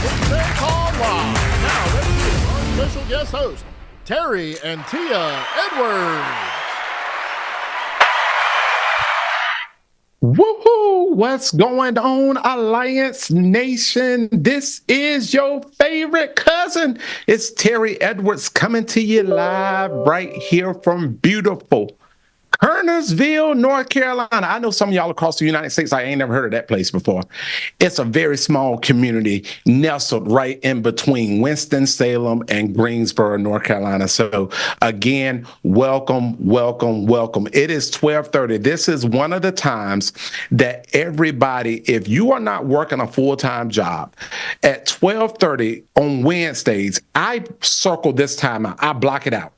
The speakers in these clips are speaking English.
It's all live. Now let's hear our special guest host, Terry and Tia Edwards. Woohoo! What's going on, Alliance Nation? This is your favorite cousin. It's Terry Edwards coming to you live right here from beautiful Kernersville, North Carolina. I know some of y'all across the United States, I ain't never heard of that place before. It's a very small community nestled right in between Winston-Salem and Greensboro, North Carolina. So again, welcome, welcome, welcome. It is 12:30. This is one of the times that everybody, if you are not working a full-time job, at 12:30 on Wednesdays, I circle this time out. I block it out,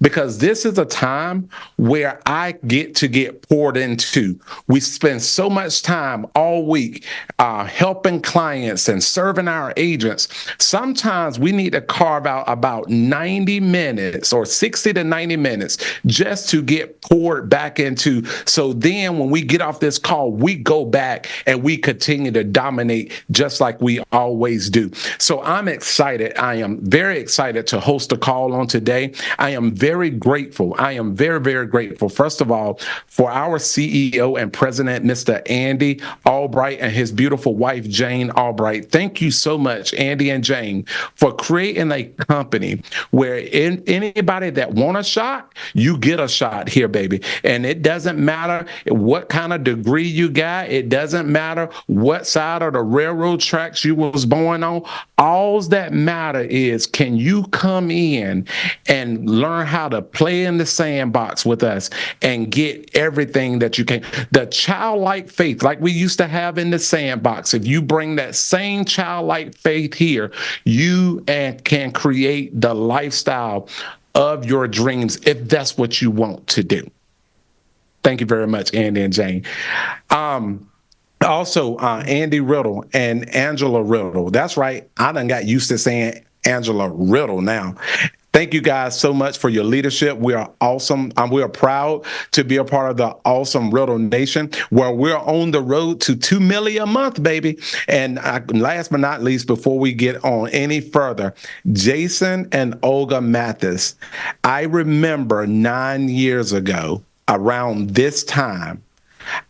because this is a time where I get to get poured into. We spend so much time all week helping clients and serving our agents. Sometimes we need to carve out about 90 minutes or 60 to 90 minutes just to get poured back into. So then when we get off this call, we go back and we continue to dominate just like we always do. So I'm excited. I am very excited to host a call on today. I am very grateful. I am very, very grateful, first of all, for our CEO and president, Mr. Andy Albright, and his beautiful wife, Jane Albright. Thank you so much, Andy and Jane, for creating a company where anybody that want a shot, you get a shot here, baby. And it doesn't matter what kind of degree you got. It doesn't matter what side of the railroad tracks you was born on. All that matter is, can you come in and learn how to play in the sandbox with us and get everything that you can. The childlike faith, like we used to have in the sandbox, if you bring that same childlike faith here, you can create the lifestyle of your dreams if that's what you want to do. Thank you very much, Andy and Jane. Also, Andy Riddle and Angela Riddle. That's right. I done got used to saying Angela Riddle now. Thank you guys so much for your leadership. We are awesome. We are proud to be a part of the awesome Riddle Nation, where we're on the road to 2 million a month, baby. And last but not least, before we get on any further, Jason and Olga Mathis. I remember 9 years ago, around this time,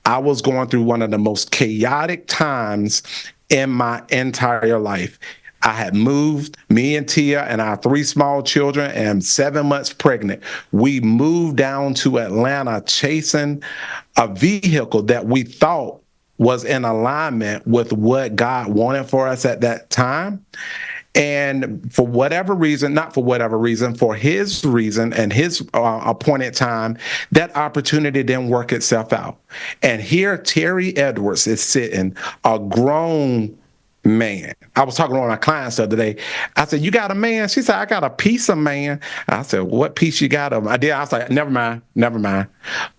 I was going through one of the most chaotic times in my entire life. I had moved, me and Tia and our 3 small children, and 7 months pregnant. We moved down to Atlanta chasing a vehicle that we thought was in alignment with what God wanted for us at that time. And for whatever reason, not for whatever reason, for his reason and his appointed time, that opportunity didn't work itself out. And here Terry Edwards is sitting, a grown man. I was talking to one of my clients the other day. I said, "You got a man?" She said, "I got a piece of man." I said, "What piece you got of him?" I did. I was like, never mind.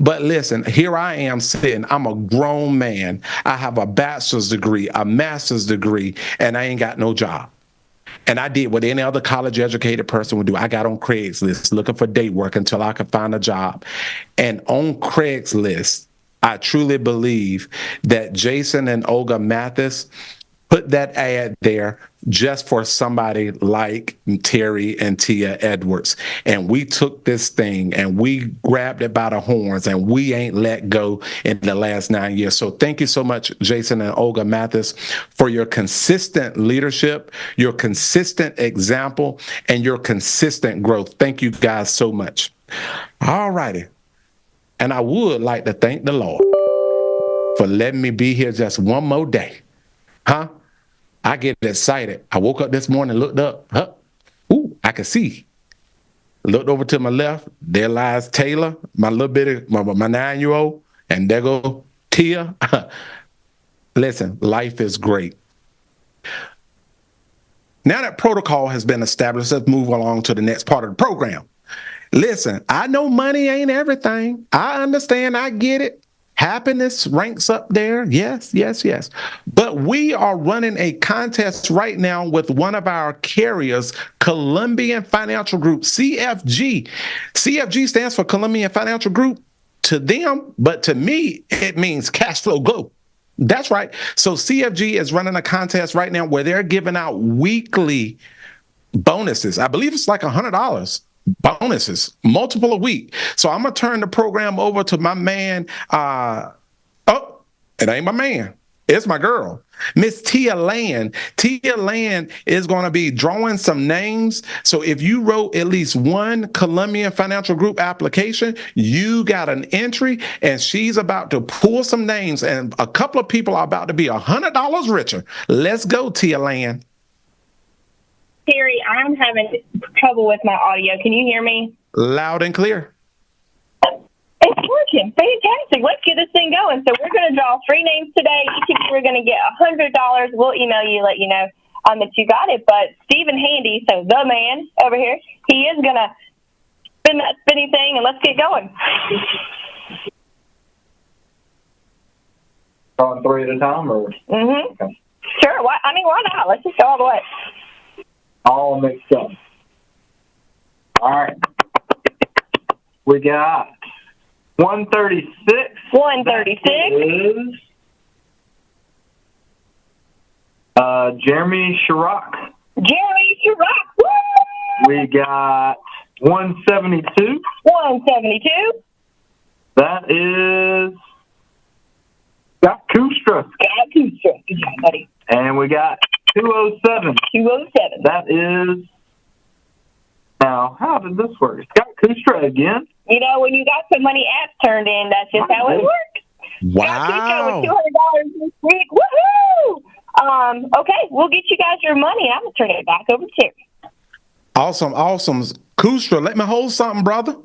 But listen, here I am sitting. I'm a grown man. I have a bachelor's degree, a master's degree, and I ain't got no job. And I did what any other college-educated person would do. I got on Craigslist looking for day work until I could find a job. And on Craigslist, I truly believe that Jason and Olga Mathis put that ad there just for somebody like Terry and Tia Edwards. And we took this thing and we grabbed it by the horns, and we ain't let go in the last 9 years. So thank you so much, Jason and Olga Mathis, for your consistent leadership, your consistent example, and your consistent growth. Thank you guys so much. All righty. And I would like to thank the Lord for letting me be here just one more day. Huh? I get excited. I woke up this morning, looked up. Huh? Ooh, I could see. Looked over to my left. There lies Taylor, my little bitty, my 9-year-old, and there go Tia. Listen, life is great. Now that protocol has been established, let's move along to the next part of the program. Listen, I know money ain't everything. I understand. I get it. Happiness ranks up there. Yes. But we are running a contest right now with one of our carriers, Columbian Financial Group, CFG. CFG stands for Columbian Financial Group to them, but to me, it means cash flow go. That's right. So CFG is running a contest right now where they're giving out weekly bonuses. I believe it's like $100 bonuses, multiple a week. So I'm gonna turn the program over to my man. Oh, it ain't my man. It's my girl, Miss Tia Land. Tia Land is going to be drawing some names. So if you wrote at least one Columbian Financial Group application, you got an entry, and she's about to pull some names, and a couple of people are about to be $100 richer. Let's go, Tia Land. Terry, I'm having trouble with my audio. Can you hear me? Loud and clear. It's working. Fantastic. Let's get this thing going. So we're going to draw 3 names today. Each of you are going to get $100. We'll email you, let you know that you got it. But Stephen Handy, so the man over here, he is going to spin that spinny thing, and let's get going. On 3 at a time, or? Mm-hmm. Okay. Sure. Why not? Let's just go all the way. All mixed up. All right. We got 136. 136. Is Jeremy Chirac. Jeremy Chirac. Woo! We got 172. 172. That is Scott Kustra. Scott Kustra. Good job, buddy. And we got 207. 207. That is, now, how did this work? Scott Kustra again? You know, when you got so many apps turned in, that's just how it works. Wow. With $200 this week. Woohoo! Okay, we'll get you guys your money. I'm going to turn it back over to Terry. Awesome. Kustra, let me hold something, brother.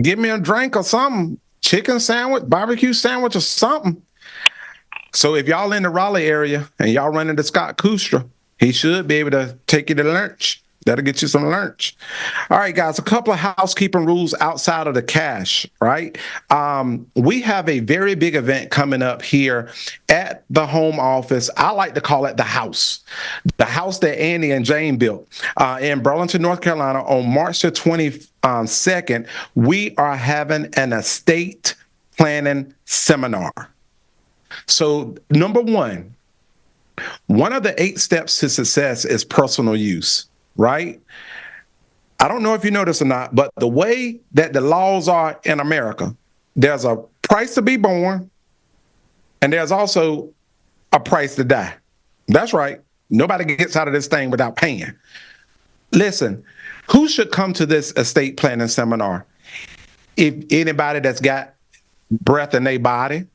Give me a drink or something. Chicken sandwich, barbecue sandwich or something. So if y'all in the Raleigh area and y'all run into Scott Kustra, he should be able to take you to lunch. That'll get you some lunch. All right, guys, a couple of housekeeping rules outside of the cash, right? We have a very big event coming up here at the home office. I like to call it the house that Andy and Jane built in Burlington, North Carolina on March the 22nd. We are having an estate planning seminar. So number one of the 8 steps to success is personal use. Right? I don't know if you know this or not, but the way that the laws are in America, there's a price to be born, and there's also a price to die. That's right. Nobody gets out of this thing without paying. Listen, who should come to this estate planning seminar? If anybody that's got breath in their body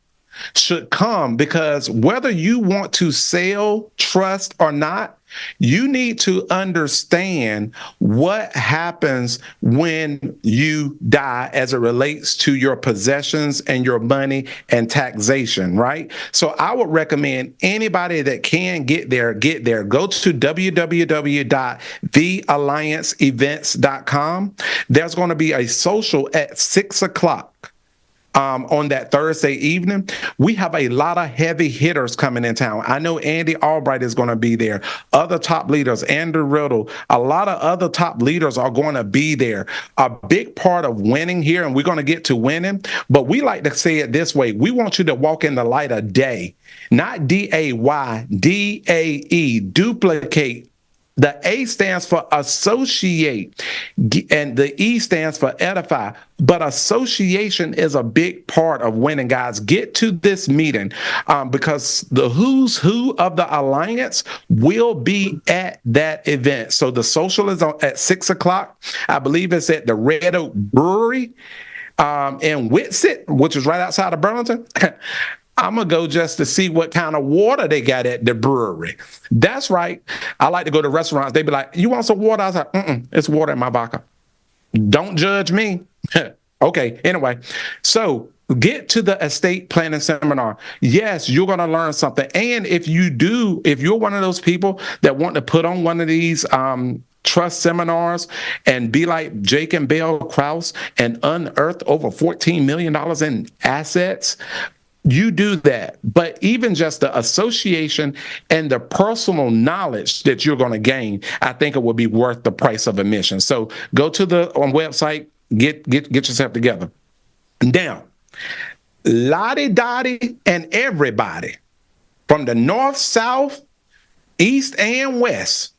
should come, because whether you want to sell, trust, or not, you need to understand what happens when you die as it relates to your possessions and your money and taxation, right? So I would recommend anybody that can get there. Go to www.theallianceevents.com. There's going to be a social at 6:00. On that Thursday evening. We have a lot of heavy hitters coming in town. I know Andy Albright is going to be there. Other top leaders, Andrew Riddle, a lot of other top leaders are going to be there. A big part of winning here, and we're going to get to winning, but we like to say it this way. We want you to walk in the light of day, not D-A-Y, D-A-E, duplicate. The A stands for associate, and the E stands for edify. But association is a big part of winning, guys. Get to this meeting because the who's who of the Alliance will be at that event. So the social is at 6:00. I believe it's at the Red Oak Brewery in Whitsett, which is right outside of Burlington. I'm going to go just to see what kind of water they got at the brewery. That's right. I like to go to restaurants. They be like, you want some water? I was like, it's water in my vodka. Don't judge me. Okay, anyway. So get to the estate planning seminar. Yes, you're going to learn something. And if you're one of those people that want to put on one of these trust seminars and be like Jake and Bell Krause and unearth over $14 million in assets, you do that. But even just the association and the personal knowledge that you're going to gain, I think it will be worth the price of admission. So go to the website, get yourself together. Now, Lottie Dottie and everybody, from the north, south, east, and west,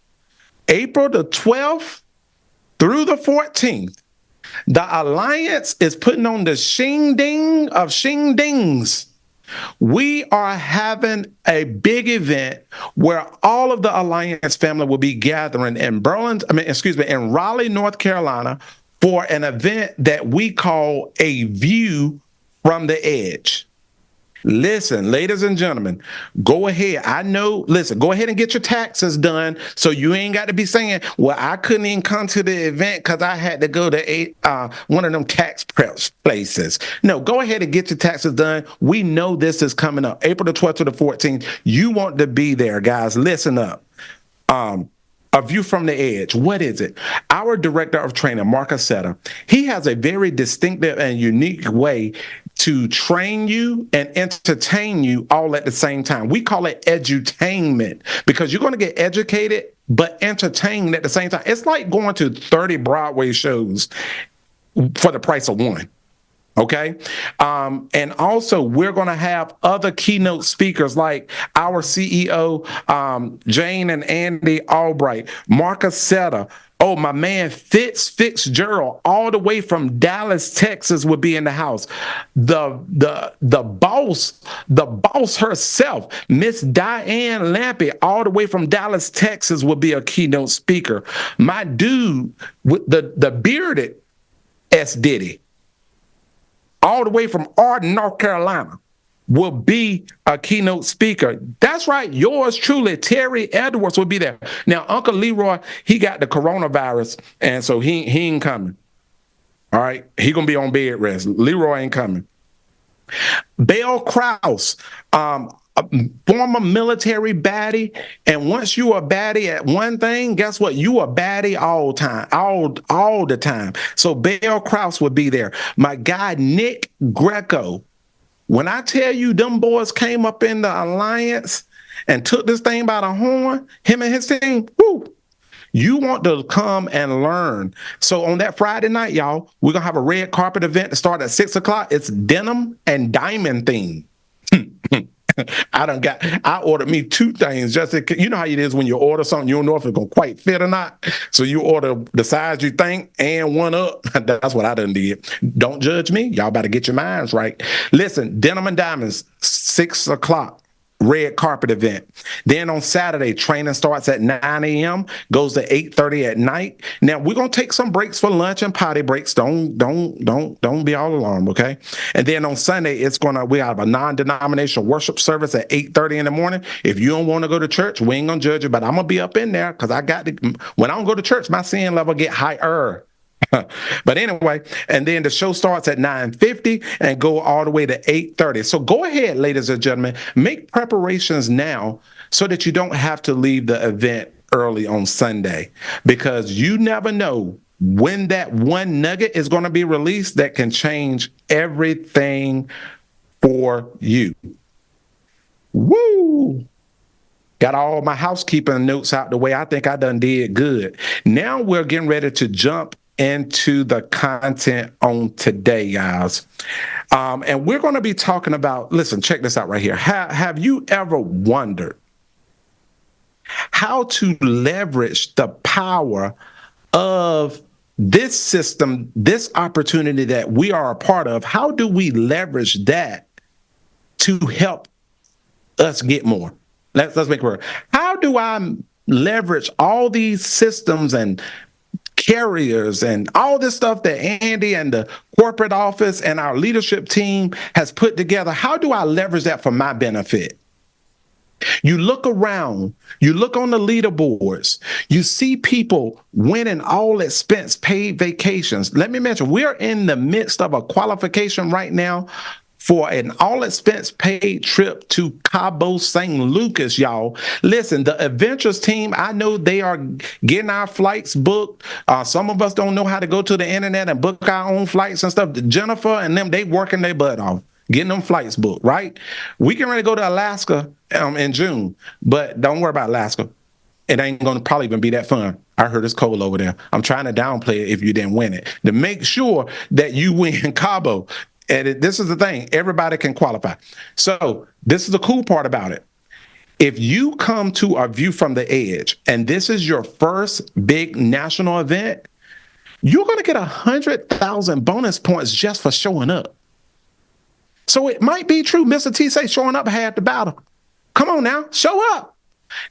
April the 12th through the 14th. The Alliance is putting on the shing-ding of shing-dings. We are having a big event where all of the Alliance family will be gathering in in Raleigh, North Carolina, for an event that we call A View from the Edge. Listen, ladies and gentlemen, go ahead. Go ahead and get your taxes done so you ain't got to be saying, well, I couldn't even come to the event because I had to go to one of them tax prep places. No, go ahead and get your taxes done. We know this is coming up, April the 12th to the 14th. You want to be there, guys. Listen up. A View from the Edge. What is it? Our director of training, Mark Aceta, he has a very distinctive and unique way to train you and entertain you all at the same time. We call it edutainment because you're going to get educated but entertained at the same time. It's like going to 30 Broadway shows for the price of one. Okay. And also, we're going to have other keynote speakers like our CEO, Jane and Andy Albright, Mark Aceta. Oh, my man, Fitzgerald, all the way from Dallas, Texas, will be in the house. The boss herself, Miss Diane Lampy, all the way from Dallas, Texas, will be a keynote speaker. My dude with the bearded S. Diddy, all the way from Arden, North Carolina, will be a keynote speaker. That's right. Yours truly, Terry Edwards, will be there. Now, Uncle Leroy, he got the coronavirus, and so he ain't coming. All right. He going to be on bed rest. Leroy ain't coming. Bill Krause, a former military baddie, and once you are baddie at one thing, guess what? You are baddie all the time. So Bill Krause will be there. My guy Nick Greco. When I tell you them boys came up in the Alliance and took this thing by the horn, him and his team, whoo. You want to come and learn. So on that Friday night, y'all, we're going to have a red carpet event to start at 6 o'clock. It's denim and diamond theme. I ordered me two things just to, you know how it is when you order something, you don't know if it's going to quite fit or not. So you order the size you think and one up. That's what I done did. Don't judge me. Y'all better get your minds right. Listen, denim and diamonds, 6 o'clock. Red carpet event. Then on Saturday, training starts at 9 a.m., goes to 8:30 at night. Now we're gonna take some breaks for lunch and potty breaks. Don't be all alarmed, okay? And then on Sunday, we have a non-denominational worship service at 8:30 in the morning. If you don't want to go to church, we ain't gonna judge you, but I'm gonna be up in there because when I don't go to church, my sin level get higher. But anyway, and then the show starts at 9:50 and go all the way to 8:30. So go ahead, ladies and gentlemen, make preparations now so that you don't have to leave the event early on Sunday, because you never know when that one nugget is going to be released that can change everything for you. Woo! Got all my housekeeping notes out the way. I think I done did good. Now we're getting ready to jump into the content on today, guys. And we're going to be talking about, listen, check this out right here. Have you ever wondered how to leverage the power of this system, this opportunity that we are a part of? How do we leverage that to help us get more? Let's make it work. How do I leverage all these systems and carriers and all this stuff that Andy and the corporate office and our leadership team has put together? How do I leverage that for my benefit? You look around, you look on the leaderboards, you see people winning all expense paid vacations. Let me mention, we're in the midst of a qualification right now for an all-expense paid trip to Cabo San Lucas, y'all. Listen, the Adventures team, I know they are getting our flights booked. Some of us don't know how to go to the internet and book our own flights and stuff. Jennifer and them, they working their butt off, getting them flights booked, right? We can ready to go to Alaska in June, but don't worry about Alaska. It ain't going to probably even be that fun. I heard it's cold over there. I'm trying to downplay it if you didn't win it. To make sure that you win Cabo. And this is the thing, everybody can qualify. So this is the cool part about it. If you come to a View from the Edge and this is your first big national event, you're going to get 100,000 bonus points just for showing up. So it might be true, Mr. T say showing up half the battle. Come on now, show up.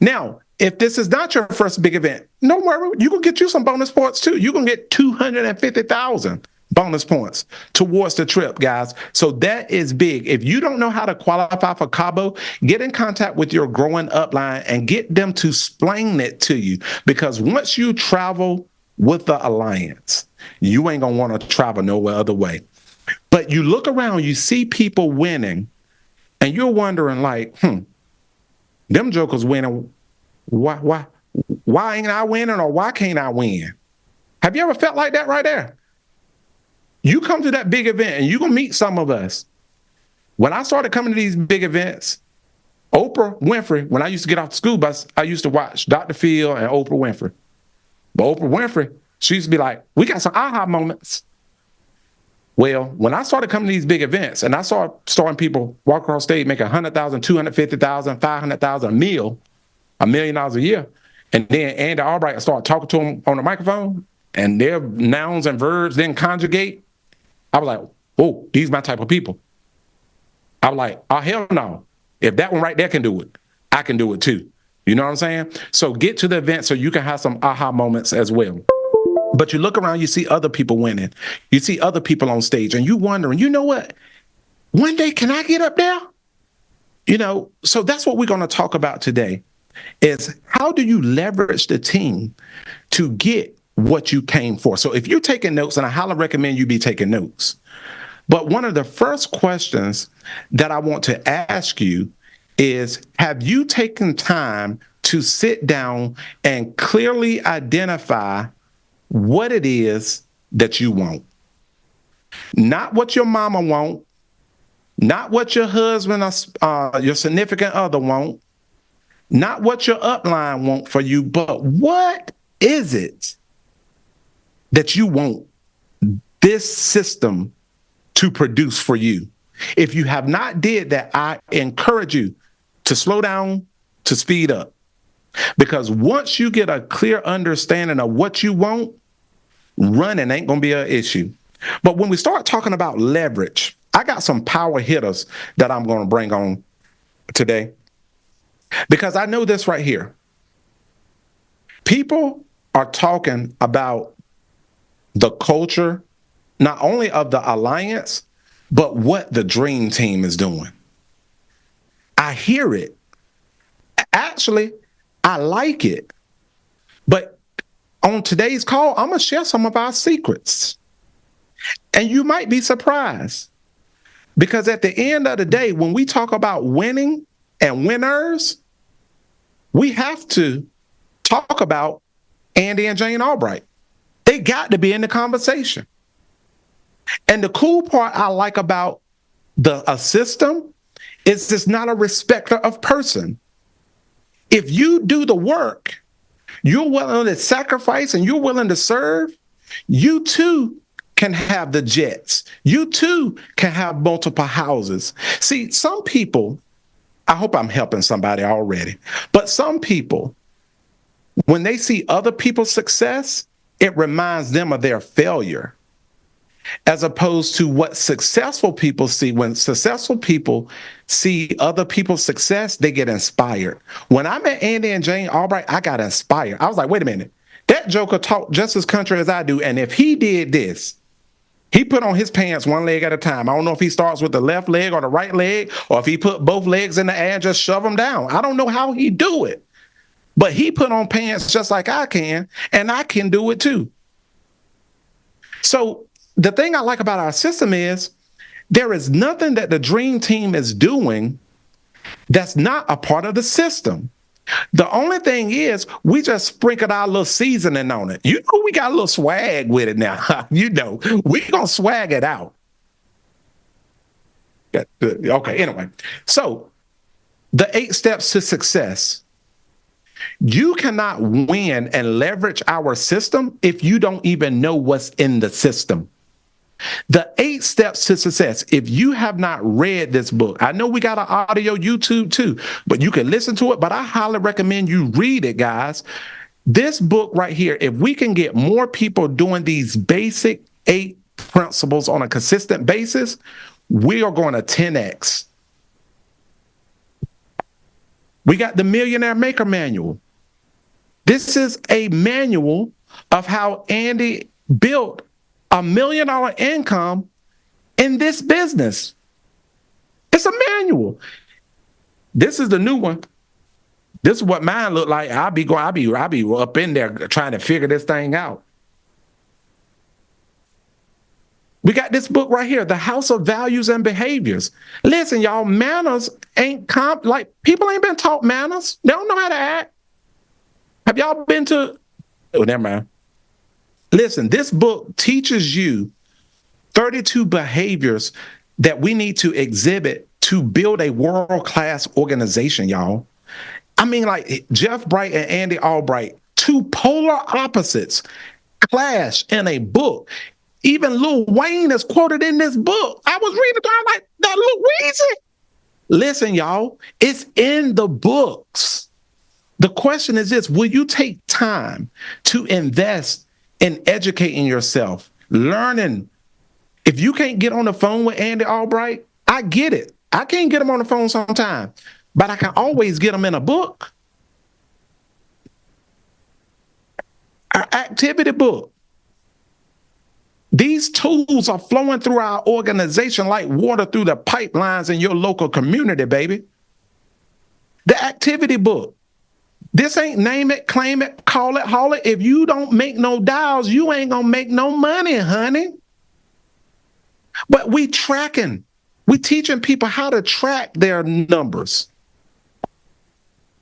Now, if this is not your first big event, no worry, you can get you some bonus points too. You're going to get 250,000 bonus points towards the trip, guys. So that is big. If you don't know how to qualify for Cabo, get in contact with your growing upline and get them to explain it to you. Because once you travel with the Alliance, you ain't going to want to travel no other way. But you look around, you see people winning, and you're wondering like, them jokers winning. Why ain't I winning, or why can't I win? Have you ever felt like that right there? You come to that big event and you're going to meet some of us. When I started coming to these big events, Oprah Winfrey, when I used to get off the school bus, I used to watch Dr. Phil and Oprah Winfrey. But Oprah Winfrey, she used to be like, we got some aha moments. Well, when I started coming to these big events and I starting people walk across stage making 100,000, 250,000, 500,000 $1 million a year, and then Andy Albright started talking to them on the microphone, and their nouns and verbs didn't conjugate, I was like, oh, these my type of people. I was like, oh, hell no. If that one right there can do it, I can do it too. You know what I'm saying? So get to the event so you can have some aha moments as well. But you look around, you see other people winning. You see other people on stage, and you wondering, you know what? One day, can I get up there? You know, so that's what we're going to talk about today, is how do you leverage the team to get what you came for? So if you're taking notes, and I highly recommend you be taking notes, but one of the first questions that I want to ask you is, have you taken time to sit down and clearly identify what it is that you want? Not what your mama want, not what your husband or your significant other want, not what your upline want for you, but what is it that you want this system to produce for you? If you have not did that, I encourage you to slow down, to speed up. Because once you get a clear understanding of what you want, running ain't going to be an issue. But when we start talking about leverage, I got some power hitters that I'm going to bring on today. Because I know this right here. People are talking about the culture, not only of the Alliance, but what the Dream Team is doing. I hear it. Actually, I like it. But on today's call, I'm going to share some of our secrets. And you might be surprised. Because at the end of the day, when we talk about winning and winners, we have to talk about Andy and Jane Albright. They got to be in the conversation. And the cool part I like about a system is it's not a respecter of person. If you do the work, you're willing to sacrifice and you're willing to serve, you too can have the jets. You too can have multiple houses. See, some people, I hope I'm helping somebody already, but some people, when they see other people's success, it reminds them of their failure. As opposed to what successful people see. When successful people see other people's success, they get inspired. When I met Andy and Jane Albright, I got inspired. I was like, wait a minute, that joker talk just as country as I do. And if he did this, he put on his pants one leg at a time. I don't know if he starts with the left leg or the right leg, or if he put both legs in the air and just shove them down. I don't know how he do it, but he put on pants just like I can, and I can do it too. So the thing I like about our system is there is nothing that the Dream Team is doing that's not a part of the system. The only thing is we just sprinkled our little seasoning on it. You know, we got a little swag with it now. You know, we gonna swag it out. Okay, anyway. So the 8 steps to success. You cannot win and leverage our system if you don't even know what's in the system. The 8 Steps to Success. If you have not read this book, I know we got an audio YouTube too, but you can listen to it, but I highly recommend you read it, guys. This book right here, if we can get more people doing these basic 8 principles on a consistent basis, we are going to 10x. We got the Millionaire Maker Manual. This is a manual of how Andy built $1 million income in this business. It's a manual. This is the new one. This is what mine look like. I'll be up in there trying to figure this thing out. We got this book right here, The House of Values and Behaviors. Listen, y'all, manners ain't like people ain't been taught manners. They don't know how to act. Have y'all been to? Oh, never mind. Listen, this book teaches you 32 behaviors that we need to exhibit to build a world-class organization, y'all. I mean, like Jeff Bright and Andy Albright, 2 polar opposites, clash in a book. Even Lil Wayne is quoted in this book. I was reading it, I'm like, that Lil Weezy. Listen, y'all, it's in the books. The question is this: will you take time to invest in educating yourself, learning? If you can't get on the phone with Andy Albright, I get it. I can't get him on the phone sometime, but I can always get him in a book. Our activity book. These tools are flowing through our organization like water through the pipelines in your local community, baby. The activity book. This ain't name it, claim it, call it, haul it. If you don't make no dials, you ain't gonna make no money, honey. But we tracking. We teaching people how to track their numbers.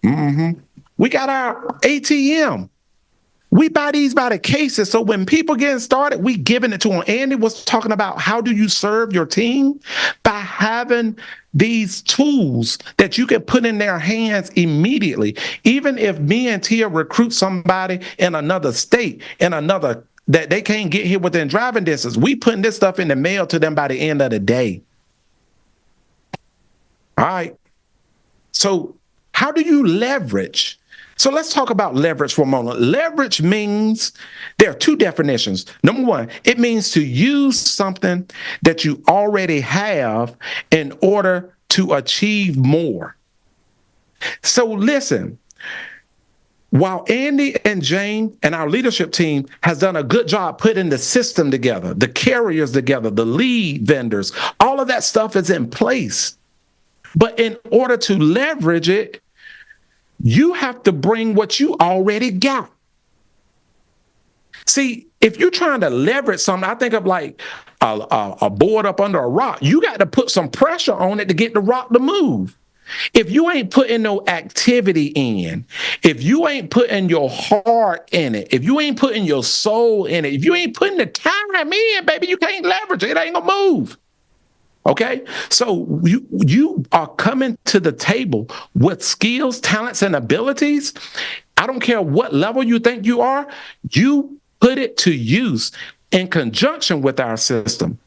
We got our ATM. We buy these by the cases. So when people getting started, we giving it to them. Andy was talking about how do you serve your team? By having these tools that you can put in their hands immediately. Even if me and Tia recruit somebody in another state, that they can't get here within driving distance, we putting this stuff in the mail to them by the end of the day. All right. So how do you leverage? So let's talk about leverage for a moment. Leverage means there are 2 definitions. Number 1, it means to use something that you already have in order to achieve more. So listen, while Andy and Jane and our leadership team has done a good job putting the system together, the carriers together, the lead vendors, all of that stuff is in place. But in order to leverage it, you have to bring what you already got. See, if you're trying to leverage something, I think of like a board up under a rock. You got to put some pressure on it to get the rock to move. If you ain't putting no activity in, if you ain't putting your heart in it, if you ain't putting your soul in it, if you ain't putting the time in, baby, you can't leverage it. It ain't gonna move. Okay, so you are coming to the table with skills, talents, and abilities. I don't care what level you think you are, you put it to use in conjunction with our system.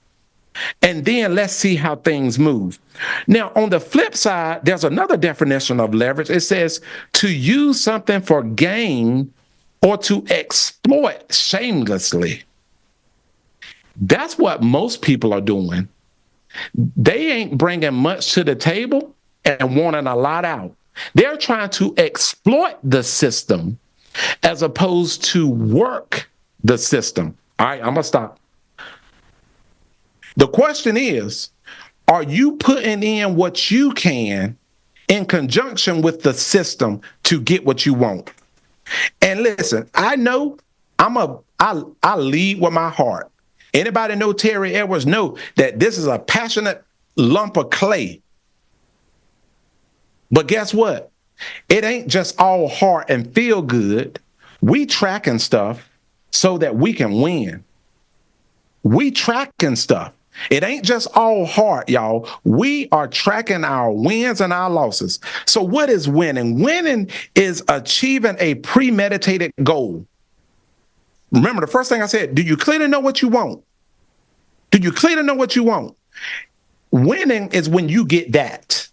And then let's see how things move. Now, on the flip side, there's another definition of leverage. It says to use something for gain or to exploit shamelessly. That's what most people are doing. They ain't bringing much to the table and wanting a lot out. They're trying to exploit the system as opposed to work the system. All right, I'm going to stop. The question is, are you putting in what you can in conjunction with the system to get what you want? And listen, I know I lead with my heart. Anybody know Terry Edwards know that this is a passionate lump of clay. But guess what? It ain't just all heart and feel good. We tracking stuff so that we can win. We tracking stuff. It ain't just all heart, y'all. We are tracking our wins and our losses. So what is winning? Winning is achieving a premeditated goal. Remember, the first thing I said, do you clearly know what you want? Do you clearly know what you want? Winning is when you get that.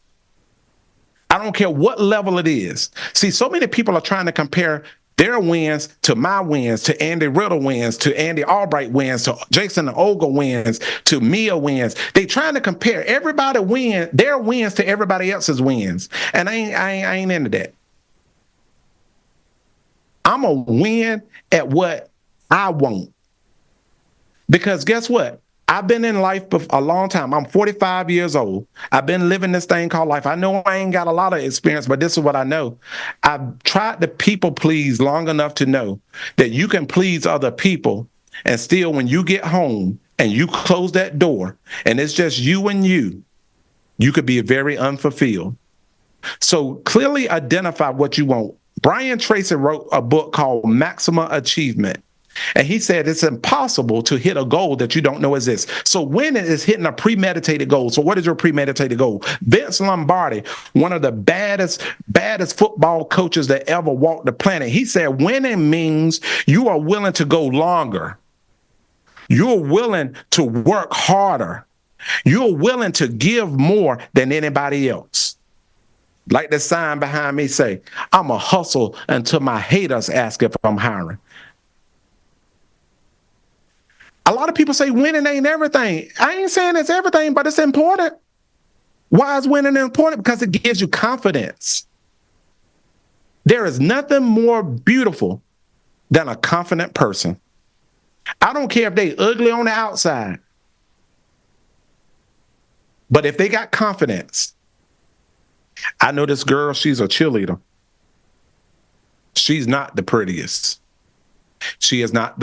I don't care what level it is. See, so many people are trying to compare their wins to my wins, to Andy Riddle wins, to Andy Albright wins, to Jason Olga wins, to Mia wins. They trying to compare everybody their wins to everybody else's wins. And I ain't into that. I'm a win at what I want. Because guess what? I've been in life for a long time. I'm 45 years old. I've been living this thing called life. I know I ain't got a lot of experience, but this is what I know. I've tried to people please long enough to know that you can please other people, and still when you get home and you close that door and it's just you and you could be very unfulfilled. So clearly identify what you want. Brian Tracy wrote a book called Maximum Achievement. And he said it's impossible to hit a goal that you don't know exists. So winning is hitting a premeditated goal. So what is your premeditated goal? Vince Lombardi, one of the baddest football coaches that ever walked the planet, he said winning means you are willing to go longer. You're willing to work harder. You're willing to give more than anybody else. Like the sign behind me say, I'm a hustle until my haters ask if I'm hiring. A lot of people say winning ain't everything. I ain't saying it's everything, but it's important. Why is winning important? Because it gives you confidence. There is nothing more beautiful than a confident person. I don't care if they ugly on the outside, but if they got confidence. I know this girl, she's a cheerleader. She's not the prettiest. She is not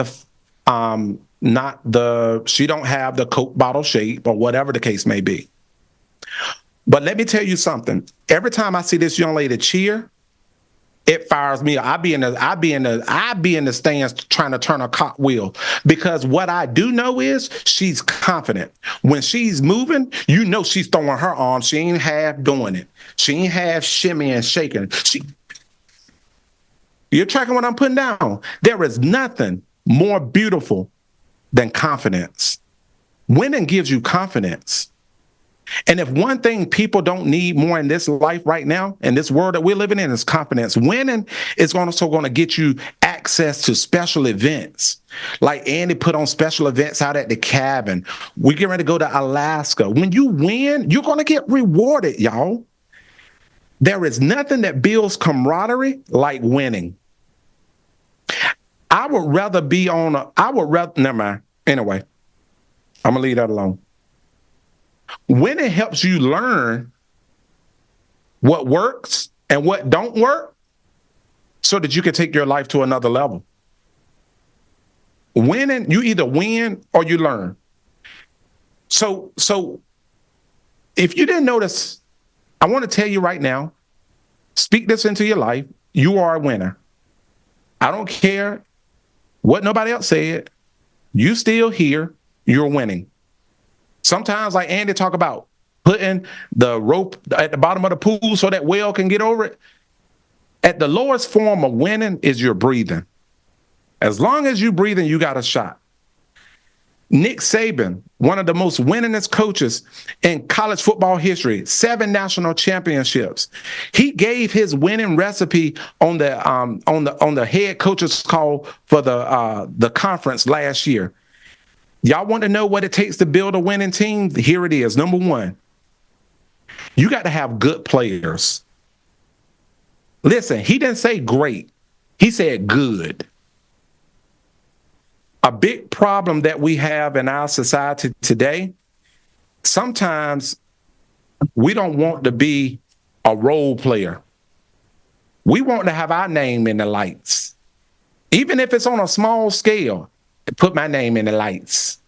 she don't have the Coke bottle shape or whatever the case may be. But let me tell you something. Every time I see this young lady cheer, it fires me. I be in the stands trying to turn a cartwheel, because what I do know is she's confident. When she's moving, you know she's throwing her arms. She ain't half doing it. She ain't half shimmy and shaking. You're tracking what I'm putting down. There is nothing more beautiful than confidence. Winning gives you confidence. And if one thing people don't need more in this life right now, in this world that we're living in, is confidence. Winning is also going to get you access to special events. Like Andy put on special events out at the cabin. We're getting ready to go to Alaska. When you win, you're going to get rewarded, y'all. There is nothing that builds camaraderie like winning. Never mind. Anyway, I'm going to leave that alone. Winning helps you learn what works and what don't work so that you can take your life to another level. Winning, you either win or you learn. So if you didn't notice, I want to tell you right now, speak this into your life. You are a winner. I don't care what nobody else said. You still here. You're winning. Sometimes, like Andy talk about, putting the rope at the bottom of the pool so that whale can get over it. At the lowest form of winning is your breathing. As long as you breathing, you got a shot. Nick Saban, one of the most winningest coaches in college football history, 7 national championships. He gave his winning recipe on the head coach's call for the conference last year. Y'all want to know what it takes to build a winning team? Here it is. Number 1, you got to have good players. Listen, he didn't say great. He said good. A big problem that we have in our society today, sometimes we don't want to be a role player. We want to have our name in the lights. Even if it's on a small scale, to put my name in the lights.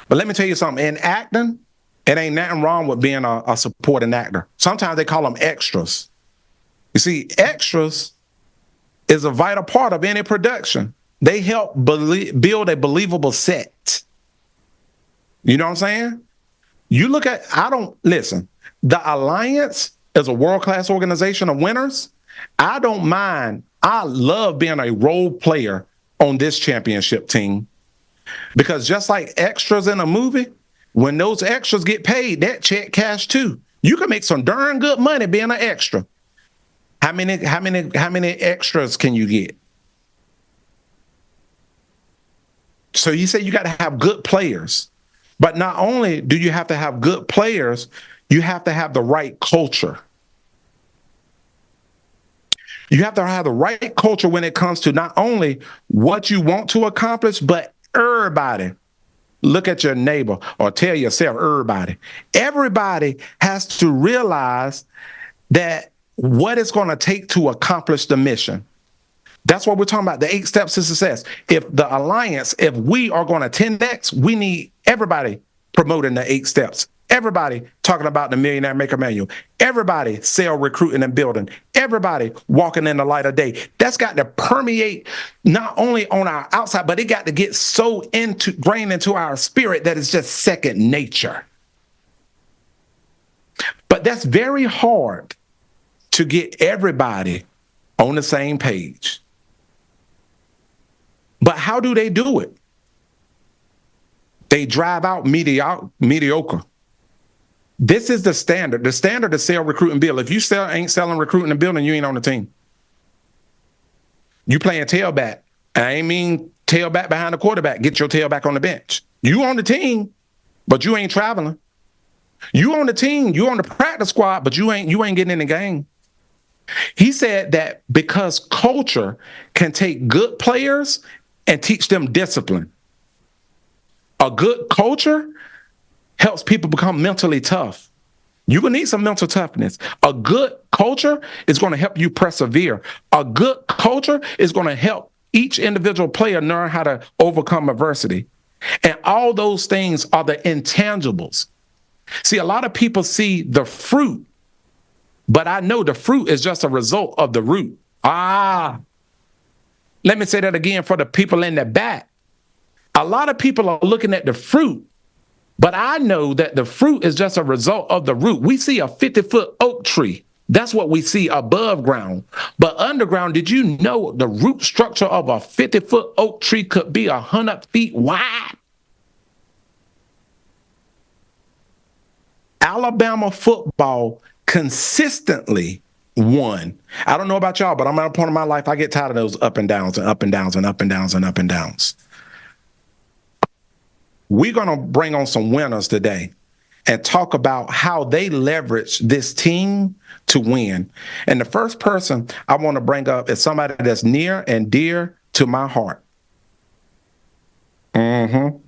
But let me tell you something. In acting, it ain't nothing wrong with being a supporting actor. Sometimes they call them extras. You see, extras is a vital part of any production. They help build a believable set. You know what I'm saying? You look at, the Alliance is a world-class organization of winners. I don't mind. I love being a role player on this championship team. Because just like extras in a movie, when those extras get paid, that check cash too. You can make some darn good money being an extra. How many extras can you get? So you say you got to have good players. But not only do you have to have good players, you have to have the right culture. You have to have the right culture when it comes to not only what you want to accomplish, but everybody. Look at your neighbor or tell yourself, everybody has to realize that what it's going to take to accomplish the mission. That's what we're talking about, the 8 steps to success. If the alliance, if we are going to 10X, we need everybody promoting the 8 steps. Everybody talking about the Millionaire Maker Manual. Everybody sell, recruiting, and building. Everybody walking in the light of day. That's got to permeate not only on our outside, but it got to get so ingrained into our spirit that it's just second nature. But that's very hard to get everybody on the same page. But how do they do it? They drive out mediocre. This is the standard. The standard is sell, recruit, and build. If you ain't selling, recruiting, and building, you ain't on the team. You playing tailback. I ain't mean tailback behind the quarterback. Get your tailback on the bench. You on the team, but you ain't traveling. You on the team. You on the practice squad, but you ain't getting in the game. He said that because culture can take good players and teach them discipline. A good culture helps people become mentally tough. You're going to need some mental toughness. A good culture is going to help you persevere. A good culture is going to help each individual player learn how to overcome adversity. And all those things are the intangibles. See, a lot of people see the fruit, but I know the fruit is just a result of the root. Let me say that again for the people in the back. A lot of people are looking at the fruit, but I know that the fruit is just a result of the root. We see a 50-foot oak tree. That's what we see above ground. But underground, did you know the root structure of a 50-foot oak tree could be 100 feet wide? Alabama football consistently won. I don't know about y'all, but I'm at a point in my life I get tired of those up and downs and up and downs and up and downs and up and downs. We're going to bring on some winners today and talk about how they leverage this team to win. And the first person I want to bring up is somebody that's near and dear to my heart. Very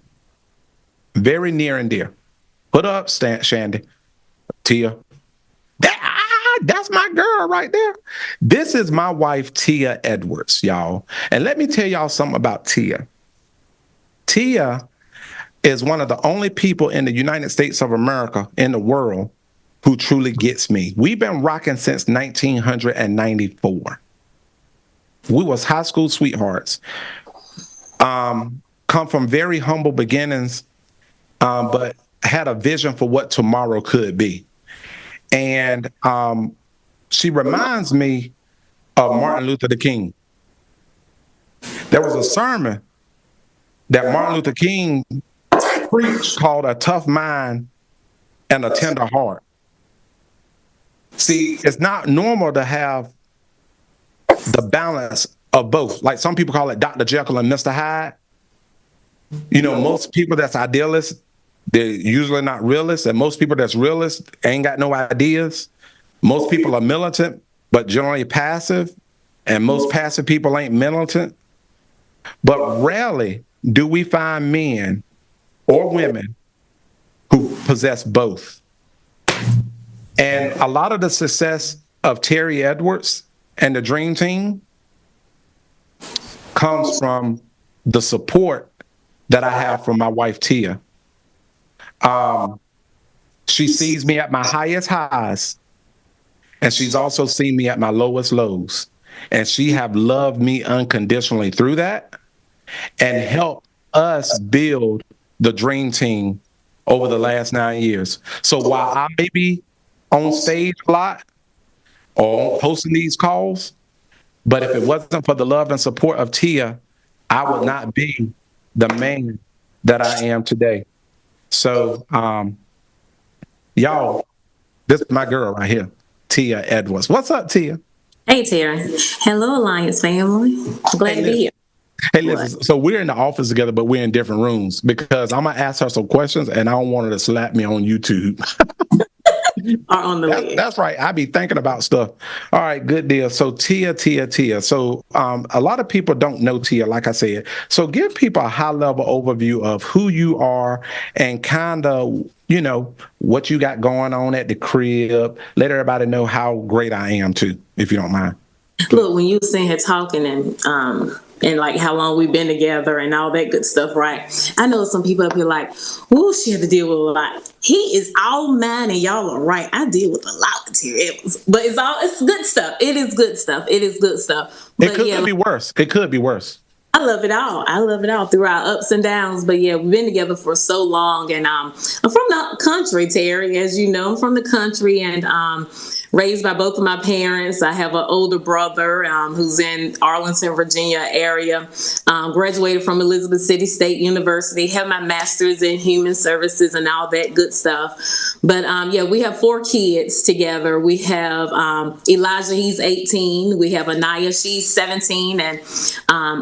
near and dear. Put up, Shandy. Tia. That's my girl right there. This is my wife, T.E.A. Edwards, y'all. And let me tell y'all something about Tia. Tia is one of the only people in the United States of America, in the world, who truly gets me. We've been rocking since 1994. We was high school sweethearts. Come from very humble beginnings, but had a vision for what tomorrow could be. And she reminds me of Martin Luther King. There was a sermon that Martin Luther King preached called A Tough Mind and a Tender Heart. See, it's not normal to have the balance of both. Like some people call it Dr. Jekyll and Mr. Hyde. You know, most people that's idealists, they're usually not realists, and most people that's realists ain't got no ideas. Most people are militant, but generally passive, and most passive people ain't militant. But rarely do we find men or women who possess both. And a lot of the success of Terry Edwards and the Dream Team comes from the support that I have from my wife, Tia. She sees me at my highest highs, and she's also seen me at my lowest lows. And she have loved me unconditionally through that and helped us build the Dream Team over the last 9 years. So while I may be on stage a lot or hosting these calls, but if it wasn't for the love and support of Tia, I would not be the man that I am today. So, y'all, this is my girl right here, T.E.A. Edwards. What's up, Tia? Hey, Tara. Hello, Alliance family. Glad to be here. Hey, listen. So we're in the office together, but we're in different rooms because I'm gonna ask her some questions, and I don't want her to slap me on YouTube. Are on the list. That's right. I be thinking about stuff. All right, good deal. So Tia. So a lot of people don't know Tia, like I said. So give people a high level overview of who you are and kind of, what you got going on at the crib. Let everybody know how great I am too, if you don't mind. Look, when you were sitting here talking and like how long we've been together and all that good stuff, right? I know some people up here like, "Ooh, she had to deal with a lot." He is all mine and y'all are right. I deal with a lot of T.E.A., but it's good stuff. It is good stuff. But It could be worse. It could be worse. I love it all through our ups and downs. But yeah, we've been together for so long, and I'm from the country, Terry, as you know. I'm from the country, and raised by both of my parents. I have an older brother who's in Arlington, Virginia area. Graduated from Elizabeth City State University. Have my master's in human services and all that good stuff. But yeah, we have 4 kids together. We have Elijah, he's 18. We have Anaya, she's 17, and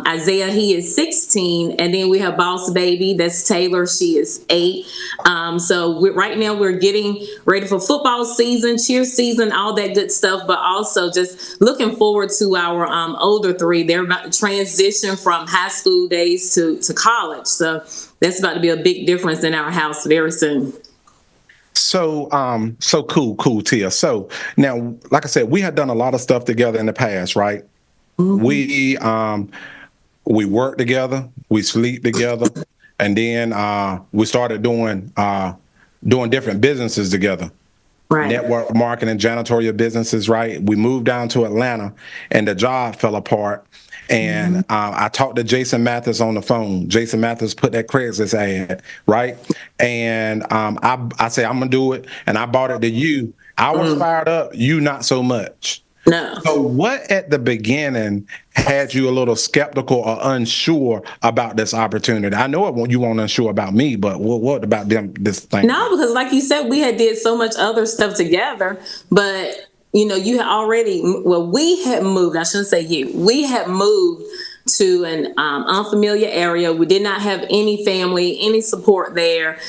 Isaiah, he is 16. And then we have Boss Baby, that's Taylor, she is 8. So right now we're getting ready for football season, cheer season, all that good stuff, but also just looking forward to our older 3. They're about to transition from high school days to college. So that's about to be a big difference in our house very soon. So cool, Tia. So now, like I said, we had done a lot of stuff together in the past, right? Mm-hmm. We work together, we sleep together, and then we started doing different businesses together. Right. Network marketing, janitorial businesses, right? We moved down to Atlanta and the job fell apart. And I talked to Jason Mathis on the phone. Jason Mathis put that Craigslist ad, right? And I said, I'm going to do it. And I bought it to you. I was fired up. You not so much. No. So what at the beginning had you a little skeptical or unsure about this opportunity? I know you weren't unsure about me, but what about this thing? No, because like you said, we had did so much other stuff together, but you had already, we had moved, I shouldn't say you, we had moved to an unfamiliar area. We did not have any family, any support there.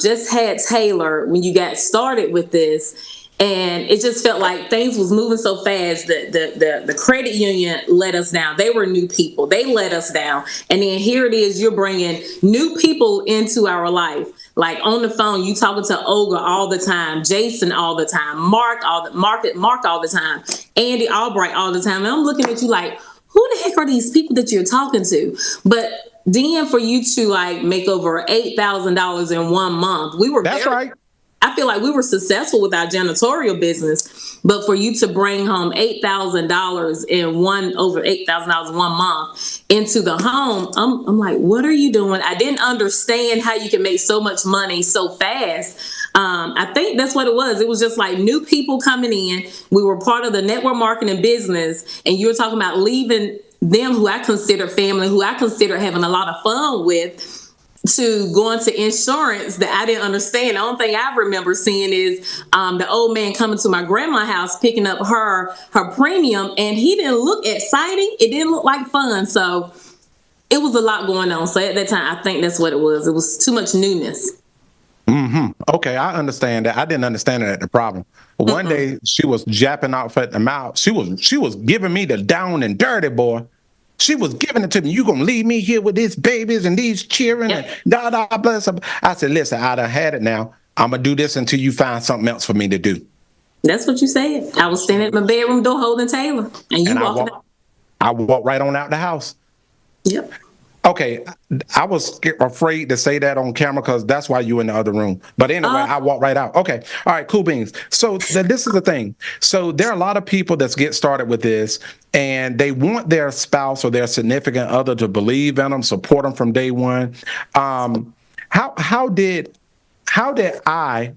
Just had Taylor when you got started with this. And it just felt like things was moving so fast that the credit union let us down. They were new people. They let us down. And then here it is, you're bringing new people into our life. Like on the phone, you talking to Olga all the time, Jason all the time, Mark all the time, Andy Albright all the time. And I'm looking at you like, who the heck are these people that you're talking to? But then for you to like make over $8,000 in 1 month, That's right. I feel like we were successful with our janitorial business, but for you to bring home $8,000 over $8,000 in 1 month into the home, I'm like, what are you doing? I didn't understand how you can make so much money so fast. I think that's what it was. It was just like new people coming in. We were part of the network marketing business, and you were talking about leaving them who I consider family, who I consider having a lot of fun with, to going to insurance that I didn't understand. The only thing I remember seeing is the old man coming to my grandma's house, picking up her premium, and he didn't look exciting. It didn't look like fun. So it was a lot going on. So at that time, I think that's what it was. It was too much newness. Okay, I understand that. I didn't understand that the problem. One day she was japping off at the mouth. She was giving me the down and dirty, boy. She was giving it to me. You gonna leave me here with these babies and these children and bless. I said, listen, I done had it now. I'm gonna do this until you find something else for me to do. That's what you said. I was standing at my bedroom door holding Taylor, and you walked out. I walked right on out the house. Yep. Okay, I was afraid to say that on camera because that's why you in the other room. But anyway, I walked right out. Okay, all right, cool beans. So this is the thing. So there are a lot of people that get started with this, and they want their spouse or their significant other to believe in them, support them from day one. How did I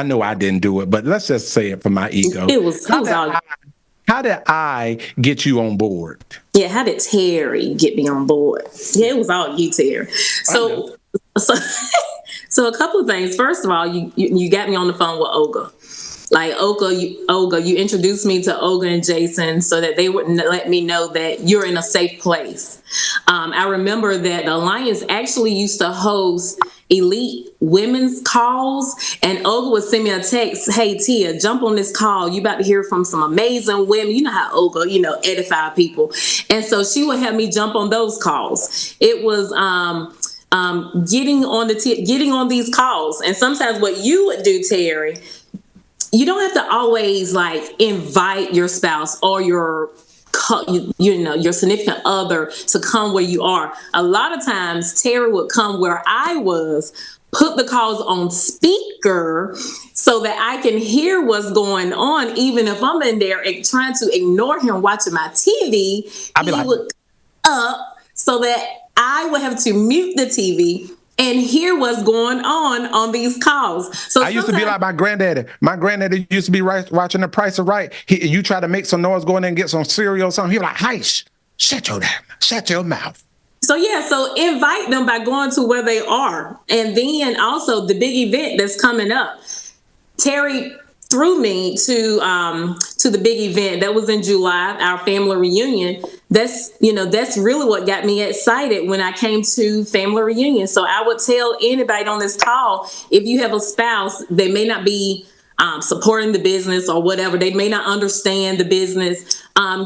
know I didn't do it, but let's just say it for my ego. It was all how did I get you on board? Yeah, how did Terry get me on board? Yeah, it was all you, Terry. So, so, so a couple of things. First of all, you got me on the phone with Olga. Like Olga, you introduced me to Olga and Jason so that they would let me know that you're in a safe place. I remember that the Alliance actually used to host elite women's calls, and Olga would send me a text, "Hey Tia, jump on this call. You about to hear from some amazing women." You know how Olga, edify people. And so she would have me jump on those calls. It was getting on these calls. And sometimes what you would do, Terry, you don't have to always like invite your spouse or your significant other to come where you are. A lot of times Terry would come where I was, put the calls on speaker so that I can hear what's going on, even if I'm in there trying to ignore him watching my TV. He would up so that I would have to mute the TV and hear what's going on these calls. So I used to be like my granddaddy. My granddaddy used to be watching The Price is Right. You try to make some noise, go in there and get some cereal or something. He was like, "Hush, shut your mouth." So invite them by going to where they are. And then also the big event that's coming up. Terry threw me to the big event that was in July, our family reunion. That's really what got me excited when I came to family reunion. So I would tell anybody on this call, if you have a spouse, they may not be supporting the business or whatever, they may not understand the business,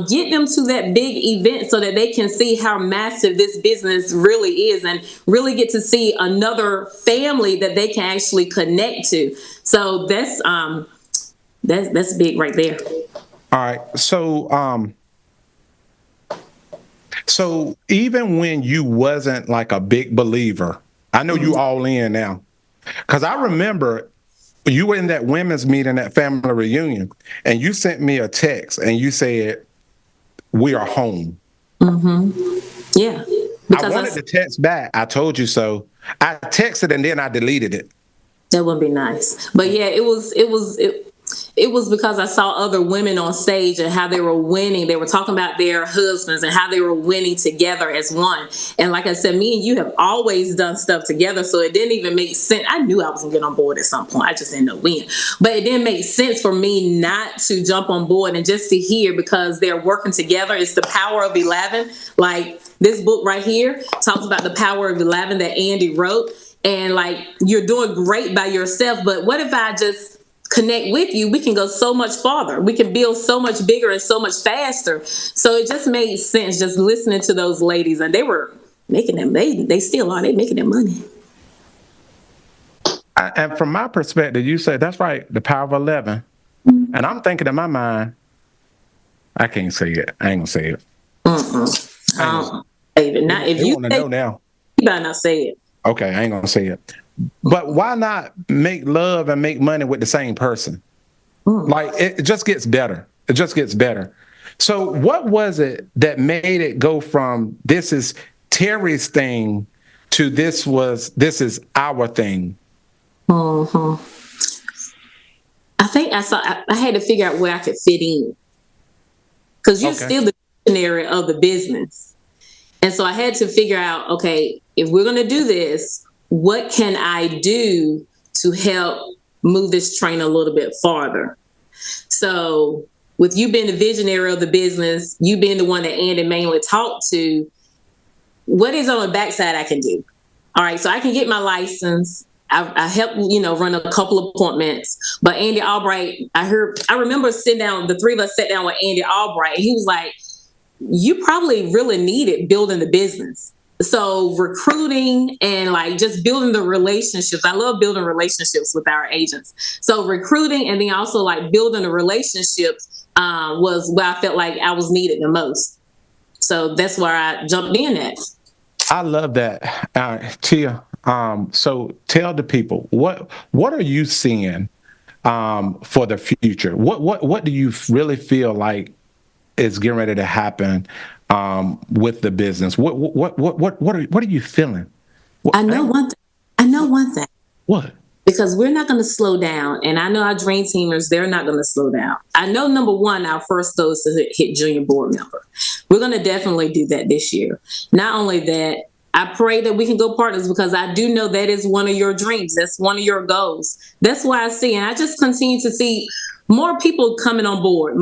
get them to that big event so that they can see how massive this business really is and really get to see another family that they can actually connect to. So that's big right there. All right. So even when you wasn't like a big believer, I know you all in now, because I remember you were in that women's meeting, that family reunion, and you sent me a text and you said, "We are home." Mm-hmm. Yeah. I wanted to text back, "I told you so." I texted and then I deleted it. That would be nice. But yeah, it was because I saw other women on stage and how they were winning. They were talking about their husbands and how they were winning together as one. And like I said, me and you have always done stuff together, so it didn't even make sense. I knew I was going to get on board at some point. I just didn't know when. But it didn't make sense for me not to jump on board and just to hear, because they're working together. It's the power of 11. Like this book right here talks about the power of 11 that Andy wrote. And like, you're doing great by yourself, but what if I just connect with you? We can go so much farther. We can build so much bigger and so much faster. So it just made sense just listening to those ladies, and they were making them. They still are. They making their money. And from my perspective, you said that's right. The power of 11, mm-hmm. And I'm thinking in my mind, I can't say it. I ain't gonna say it. Not if you want to know now. You better not say it. Okay, I ain't gonna say it. But why not make love and make money with the same person? Like, it just gets better. It just gets better. So what was it that made it go from this is Terry's thing to this is our thing? Mm-hmm. I think I had to figure out where I could fit in, because you're still the visionary of the business. And so I had to figure out, okay, if we're going to do this, what can I do to help move this train a little bit farther? So with you being the visionary of the business, you being the one that Andy mainly talked to, what is on the backside I can do? All right, so I can get my license. I help, run a couple of appointments. But Andy Albright, I remember the three of us sat down with Andy Albright. He was like, you probably really needed building the business. So recruiting and like just building the relationships. I love building relationships with our agents. So recruiting and then also like building the relationships was where I felt like I was needed the most. So that's where I jumped in at. I love that. Tia, so tell the people, what are you seeing for the future? What do you really feel like is getting ready to happen with the business? What are you feeling? I know one thing. What? because we're not going to slow down. And I know our dream teamers, they're not going to slow down. I know, number one, our first goal is to hit junior board member. We're going to definitely do that this year. Not only that, I pray that we can go partners, because I do know that is one of your dreams. That's one of your goals. That's why I see, and I just continue to see more people coming on board,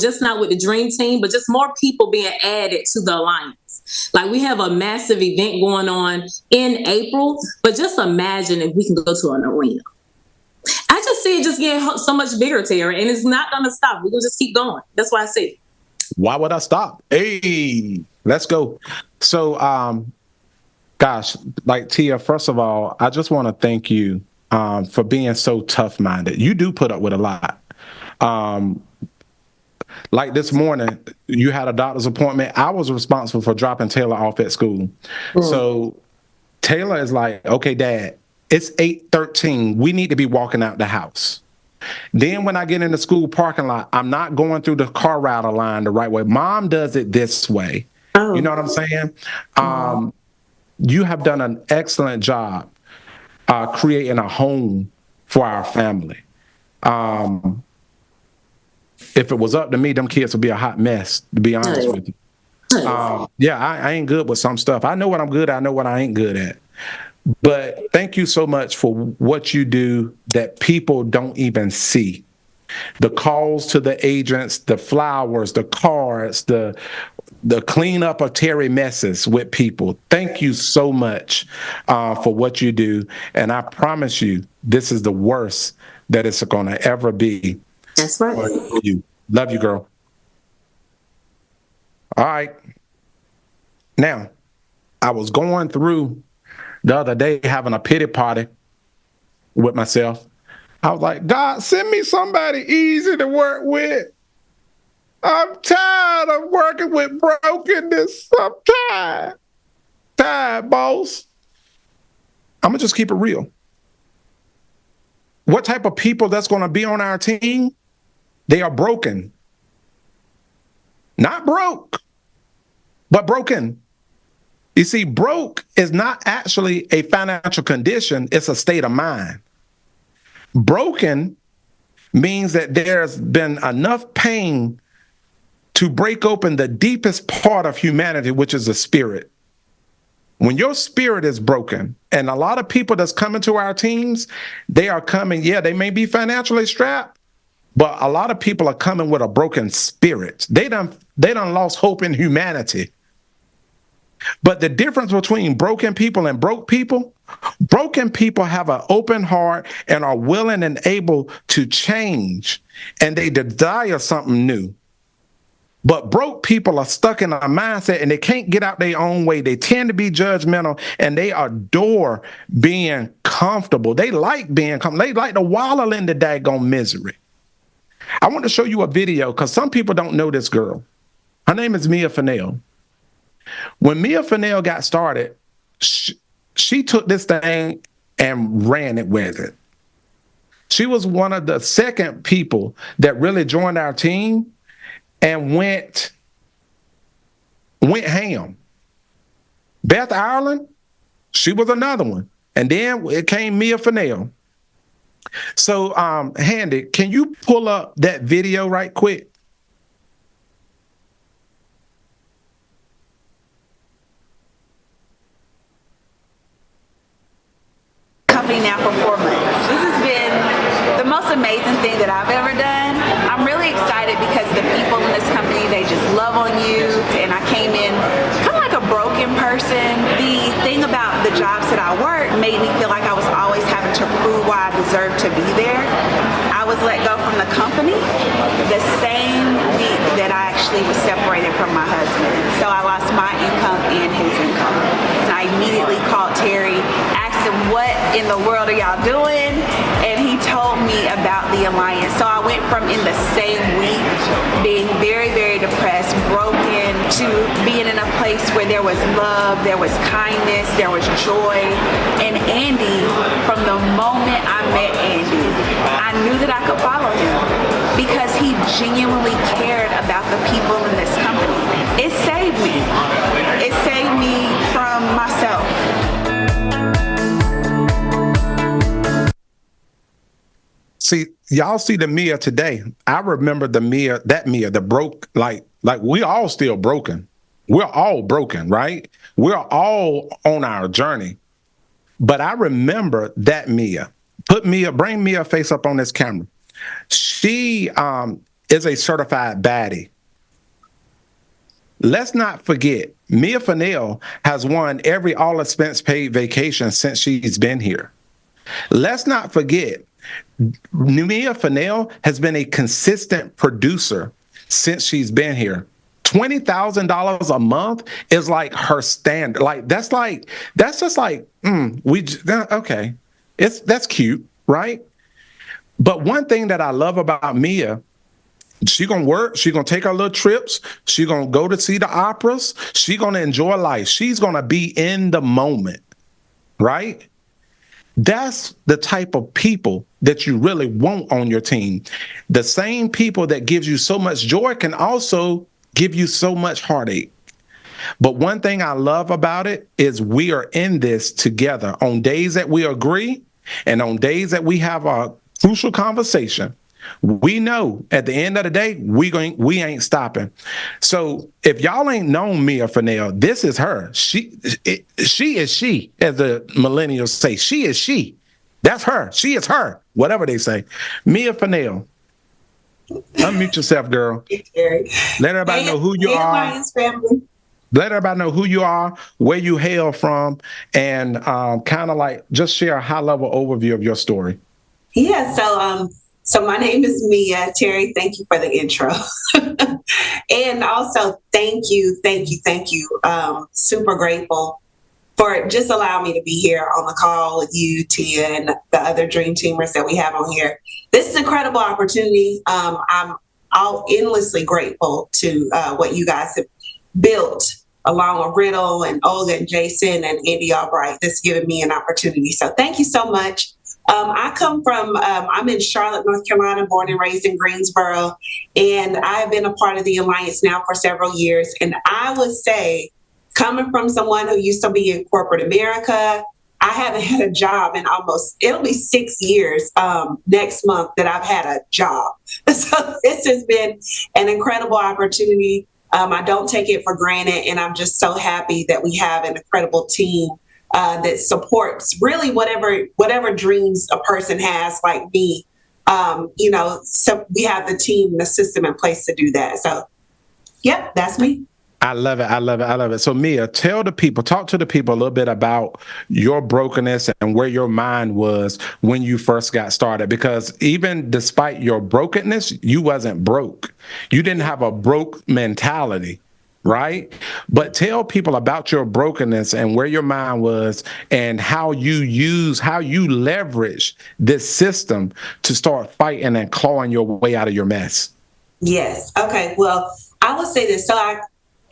just not with the dream team, but just more people being added to the alliance. Like, we have a massive event going on in April, but just imagine if we can go to an arena. I just see it just getting so much bigger, Terry, and it's not going to stop. We're going to just keep going. That's why I see it. Why would I stop? Hey, let's go. So, gosh, like, Tia, first of all, I just want to thank you for being so tough-minded. You do put up with a lot. Like this morning, you had a doctor's appointment. I was responsible for dropping Taylor off at school. So Taylor is like, okay, Dad, it's 8:13. We need to be walking out the house. Then when I get in the school parking lot, I'm not going through the car router line the right way. Mom does it this way. Oh. You know what I'm saying? You have done an excellent job creating a home for our family. If it was up to me, them kids would be a hot mess, to be honest with you. Yeah, I ain't good with some stuff. I know what I'm good at. I know what I ain't good at. But thank you so much for what you do that people don't even see. The calls to the agents, the flowers, the cards, the cleanup of Terry messes with people. Thank you so much for what you do. And I promise you, this is the worst that it's going to ever be. That's right. For you. Love you, girl. All right. Now, I was going through the other day having a pity party with myself. I was like, God, send me somebody easy to work with. I'm tired of working with brokenness. I'm tired. Tired, boss. I'm going to just keep it real. What type of people that's going to be on our team? They are broken. Not broke, but broken. You see, broke is not actually a financial condition. It's a state of mind. Broken means that there's been enough pain to break open the deepest part of humanity, which is the spirit. When your spirit is broken, and a lot of people that's coming to our teams, they are coming, they may be financially strapped, but a lot of people are coming with a broken spirit. They done lost hope in humanity. But the difference between broken people and broke people have an open heart and are willing and able to change, and they desire something new. But broke people are stuck in a mindset and they can't get out their own way. They tend to be judgmental and they adore being comfortable. They like being comfortable. They like to wallow in the daggone misery. I want to show you a video because some people don't know this girl. Her name is Mia Fennell. When Mia Fennell got started, she took this thing and ran it with it. She was one of the second people that really joined our team and went ham. Beth Ireland, she was another one. And then it came Mia Fennell. So, Handy, can you pull up that video right quick? Company now for 4 months. This has been the most amazing thing that I've ever done. I'm really excited because the people in this company, they just love on you. And I came in kind of like a broken person. The thing about the jobs that I work made me feel like I was always having to prove why I deserved to be there. I was let go from the company the same week that I actually was separated from my husband. So I lost my income and his income. And I immediately called Terry, asked him, what in the world are y'all doing? And he told me about the alliance. So I went from in the same week being very, very depressed, broken, to being in a place where there was love, there was kindness, there was joy. And Andy, from the moment I met Andy, I knew that I could follow him because he genuinely cared about the people in this company. It saved me. It saved me from myself. See, y'all see the Mia today. I remember the Mia, the broke, like we all still broken. We're all broken, right? We're all on our journey. But I remember that Mia. Bring Mia face up on this camera. She is a certified baddie. Let's not forget, Mia Fennell has won every all expense paid vacation since she's been here. Let's not forget, Mia Fennell has been a consistent producer since she's been here. $20,000 a month is like her standard. Okay. That's cute, right? But one thing that I love about Mia, she gonna work, she gonna take her little trips, she gonna go to see the operas, she gonna enjoy life. She's gonna be in the moment, right? That's the type of people that you really want on your team. The same people that gives you so much joy can also give you so much heartache. But one thing I love about it is we are in this together on days that we agree and on days that we have a crucial conversation. We know at the end of the day, we ain't stopping. So if y'all ain't known Mia Fennell, this is her. She is she, as the millennials say. She is she. That's her. She is her. Whatever they say. Mia Fennell. Unmute yourself, girl. Let everybody know who you are. Let everybody know who you are, where you hail from, and kind of like just share a high-level overview of your story. Yeah, so my name is Mia. Terry, thank you for the intro. And also, thank you. Super grateful for just allowing me to be here on the call with you, Tia, and the other Dream Teamers that we have on here. This is an incredible opportunity. I'm endlessly grateful to what you guys have built along with Riddle and Olga and Jason and Andy Albright. That's given me an opportunity. So thank you so much. I'm in Charlotte, North Carolina, born and raised in Greensboro, and I've been a part of the Alliance now for several years. And I would say, coming from someone who used to be in corporate America, I haven't had a job in it'll be 6 years next month that I've had a job. So this has been an incredible opportunity. I don't take it for granted, and I'm just so happy that we have an incredible team that supports really whatever dreams a person has, like me. So we have the team, the system in place to do that. So, yep, that's me. I love it. So Mia, talk to the people a little bit about your brokenness and where your mind was when you first got started. Because even despite your brokenness, you wasn't broke. You didn't have a broke mentality, right? But tell people about your brokenness and where your mind was and how you leverage this system to start fighting and clawing your way out of your mess. Yes. Okay. Well, I will say this. So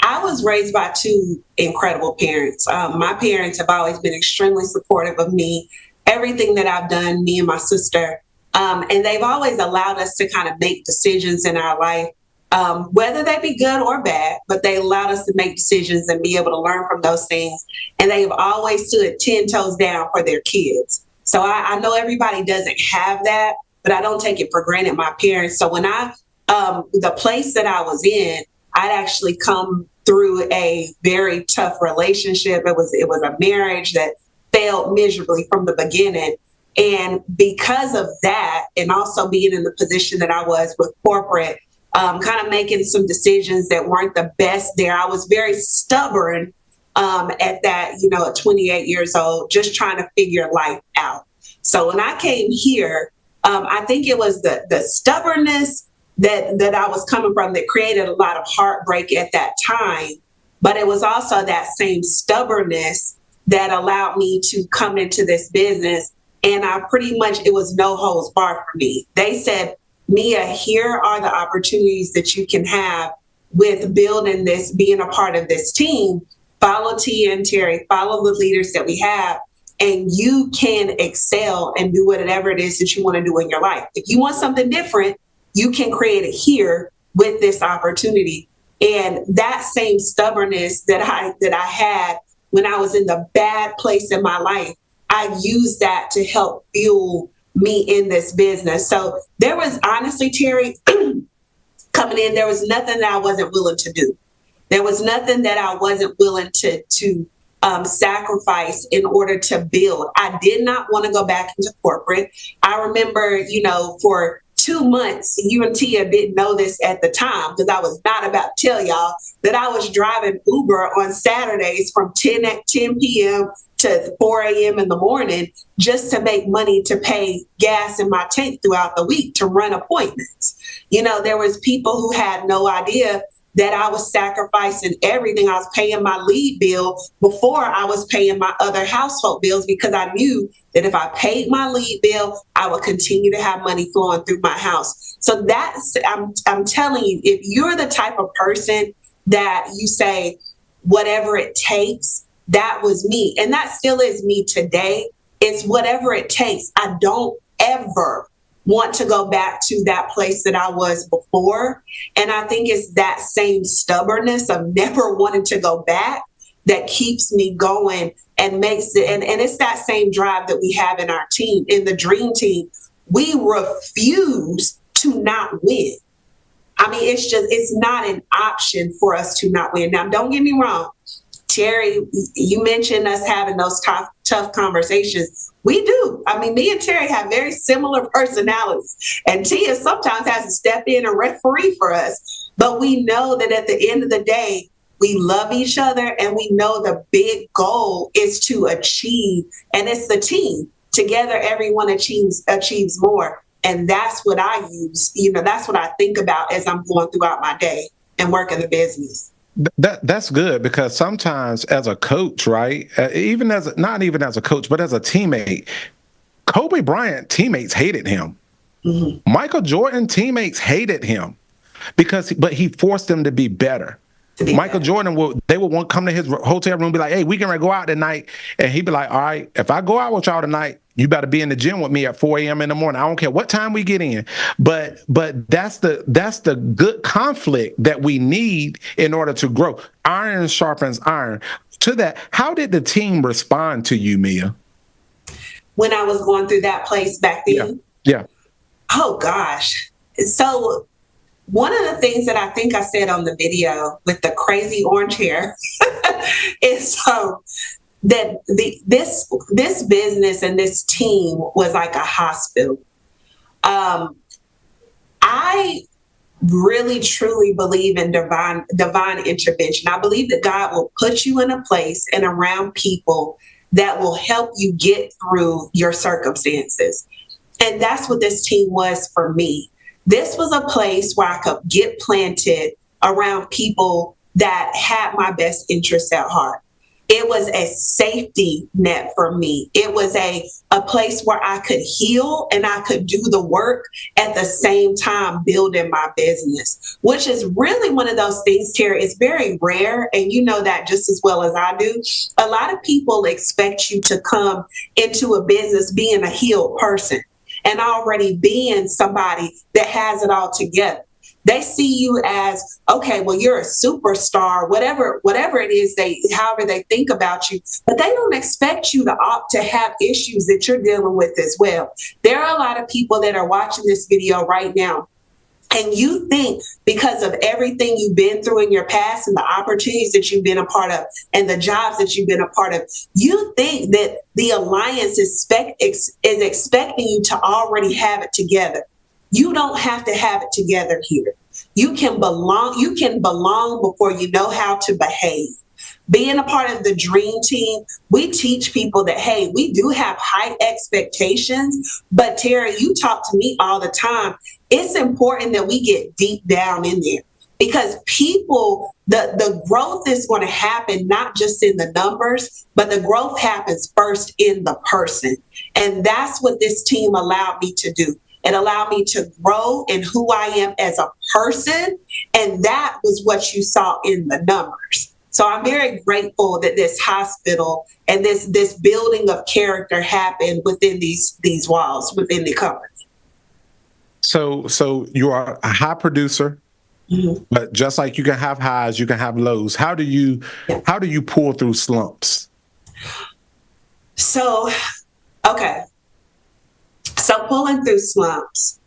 I was raised by two incredible parents. My parents have always been extremely supportive of me, everything that I've done, me and my sister. And they've always allowed us to kind of make decisions in our life, whether they be good or bad, but they allowed us to make decisions and be able to learn from those things. And they've always stood 10 toes down for their kids. So I know everybody doesn't have that, but I don't take it for granted, my parents. So when the place that I was in, I'd actually come through a very tough relationship. It was a marriage that failed miserably from the beginning. And because of that, and also being in the position that I was with corporate, kind of making some decisions that weren't the best there, I was very stubborn at that, at 28 years old, just trying to figure life out. So when I came here, I think it was the stubbornness that I was coming from that created a lot of heartbreak at that time. But it was also that same stubbornness that allowed me to come into this business. And it was no holds barred for me. They said, Mia, here are the opportunities that you can have with building this, being a part of this team. Follow Tia and Terry, follow the leaders that we have, and you can excel and do whatever it is that you want to do in your life. If you want something different, you can create it here with this opportunity. And that same stubbornness that I had when I was in the bad place in my life, I used that to help fuel me in this business. So there was honestly, Terry, coming in, there was nothing that I wasn't willing to do. There was nothing that I wasn't willing to sacrifice in order to build. I did not want to go back into corporate. I remember, for 2 months, you and Tia didn't know this at the time because I was not about to tell y'all that I was driving Uber on Saturdays from 10 p.m. to 4 a.m. in the morning just to make money to pay gas in my tank throughout the week to run appointments. There was people who had no idea that I was sacrificing everything. I was paying my lead bill before I was paying my other household bills because I knew that if I paid my lead bill, I would continue to have money flowing through my house. So I'm telling you, if you're the type of person that you say, whatever it takes, that was me. And that still is me today. It's whatever it takes. I don't ever want to go back to that place that I was before. And I think it's that same stubbornness of never wanting to go back that keeps me going and makes it. And it's that same drive that we have in our team, in the dream team. We refuse to not win. I mean, it's not an option for us to not win. Now, don't get me wrong. Terry, you mentioned us having those tough conversations. We do. I mean, me and Terry have very similar personalities. And Tia sometimes has to step in and referee for us. But we know that at the end of the day, we love each other and we know the big goal is to achieve. And it's the team. Together, everyone achieves more. And that's what I use. That's what I think about as I'm going throughout my day and working the business. That's good, because sometimes as a coach, right, not even as a coach, but as a teammate, Kobe Bryant teammates hated him. Mm-hmm. Michael Jordan teammates hated him but he forced them to be better. Michael Jordan would come to his hotel room and be like, hey, we can go out tonight. And he'd be like, all right, if I go out with y'all tonight, you better be in the gym with me at 4 a.m. in the morning. I don't care what time we get in. But that's the good conflict that we need in order to grow. Iron sharpens iron. To that, how did the team respond to you, Mia? When I was going through that place back then? Yeah. Oh, gosh. So one of the things that I think I said on the video with the crazy orange hair is that this business and this team was like a hospital. I really truly believe in divine intervention. I believe that God will put you in a place and around people that will help you get through your circumstances. And that's what this team was for me. This was a place where I could get planted around people that had my best interests at heart. It was a safety net for me. It was a place where I could heal and I could do the work at the same time building my business, which is really one of those things, Terry. It's very rare. And you know that just as well as I do. A lot of people expect you to come into a business being a healed person and already being somebody that has it all together. They see you as, okay, well, you're a superstar, whatever it is, however they think about you, but they don't expect you to opt to have issues that you're dealing with as well. There are a lot of people that are watching this video right now, and you think because of everything you've been through in your past and the opportunities that you've been a part of and the jobs that you've been a part of, you think that the alliance is expecting you to already have it together. You don't have to have it together here. You can belong before you know how to behave. Being a part of the dream team, we teach people that, hey, we do have high expectations, but Terry, you talk to me all the time. It's important that we get deep down in there because people, the growth is going to happen not just in the numbers, but the growth happens first in the person. And that's what this team allowed me to do. It allowed me to grow in who I am as a person. And that was what you saw in the numbers. So I'm very grateful that this hospital and this building of character happened within these walls, within the company. So you are a high producer, mm-hmm. but just like you can have highs, you can have lows. How do you pull through slumps? So So pulling through slumps.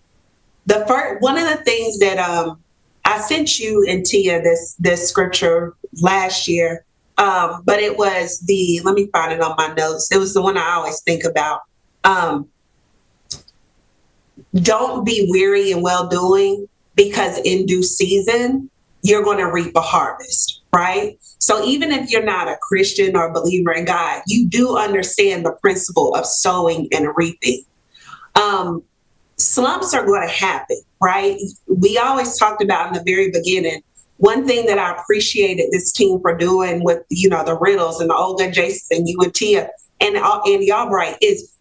One of the things that I sent you and Tia this scripture last year, but it was let me find it on my notes. It was the one I always think about. Don't be weary in well doing, because in due season you're going to reap a harvest, right? So even if you're not a Christian or a believer in God, you do understand the principle of sowing and reaping. Slumps are going to happen, right? We always talked about in the very beginning, one thing that I appreciated this team for doing with, the Riddles and the Olga, Jason, and you and Tia and Andy Albright is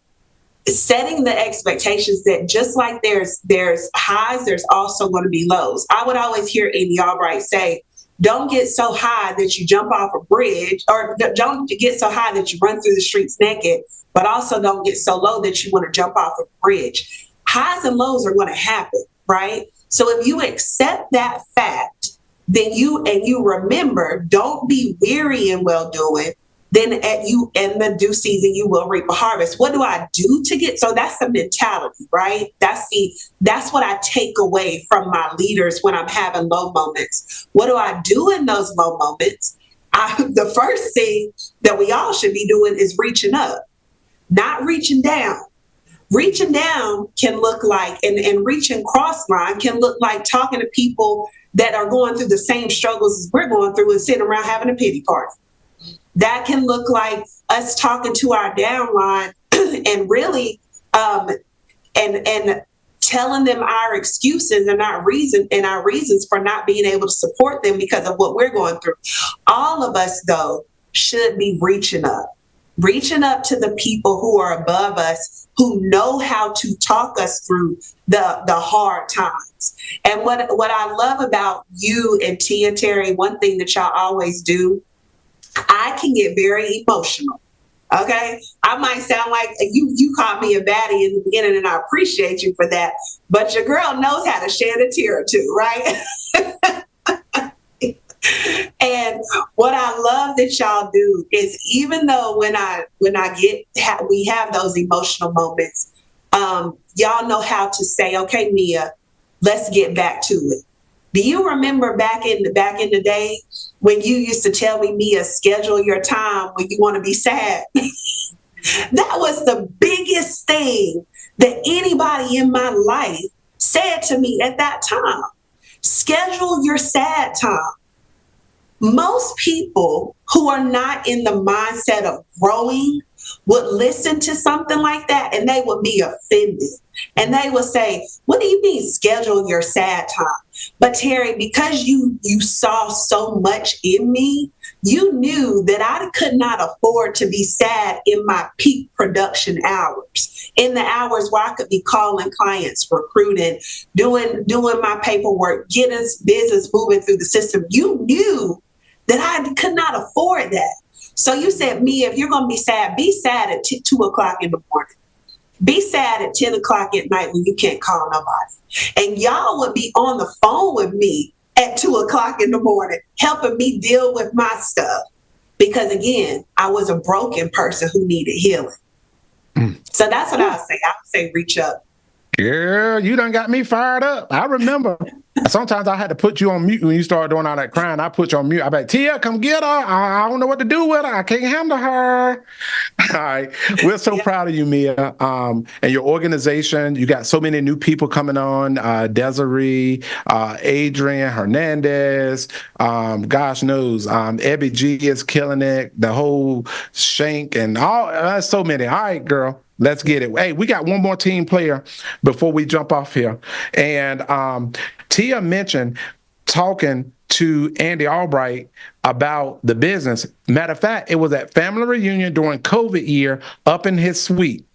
setting the expectations that just like there's highs, there's also going to be lows. I would always hear Andy Albright say, don't get so high that you jump off a bridge, or don't get so high that you run through the streets naked, but also don't get so low that you want to jump off a bridge. Highs and lows are going to happen, right? So if you accept that fact, then you remember, don't be weary in well doing, then in the due season you will reap a harvest. What do I do to get? So that's the mentality, right? That's what I take away from my leaders when I'm having low moments. What do I do in those low moments? The first thing that we all should be doing is reaching up, not reaching down. Reaching down can look like, and reaching cross line can look like talking to people that are going through the same struggles as we're going through and sitting around having a pity party. That can look like us talking to our downline and really and telling them our excuses and our reasons for not being able to support them because of what we're going through. All of us, though, should be reaching up to the people who are above us, who know how to talk us through the hard times. And what I love about you and Tia, Terry, one thing that y'all always do, I can get very emotional. Okay. I might sound like you called me a baddie in the beginning, and I appreciate you for that. But your girl knows how to shed a tear or two, right? And what I love that y'all do is, even though when we have those emotional moments, y'all know how to say, okay, Mia, let's get back to it. Do you remember back in the day when you used to tell me, Mia, schedule your time when you want to be sad? That was the biggest thing that anybody in my life said to me at that time. Schedule your sad time. Most people who are not in the mindset of growing would listen to something like that and they would be offended. And they would say, what do you mean schedule your sad time? But Terry, because you saw so much in me, you knew that I could not afford to be sad in my peak production hours, in the hours where I could be calling clients, recruiting, doing my paperwork, getting business moving through the system. You knew that I could not afford that. So you said, Mia, if you're going to be sad at 2 o'clock in the morning. Be sad at 10 o'clock at night when you can't call nobody. And y'all would be on the phone with me at 2 o'clock in the morning, helping me deal with my stuff. Because again, I was a broken person who needed healing. So that's what I would say. I would say reach up. Girl, you done got me fired up. I remember sometimes I had to put you on mute when you started doing all that crying. I put you on mute. I be like, Tia, come get her. I don't know what to do with her. I can't handle her. All right. We're so proud of you, Mia, and your organization. You got so many new people coming on. Desiree, Adrian, Hernandez, gosh knows. Ebby G is killing it. The whole Shank and all. So many. All right, girl. Let's get it. Hey, we got one more team player before we jump off here. And Tia mentioned talking to Andy Albright about the business. Matter of fact, it was at family reunion during COVID year up in his suite.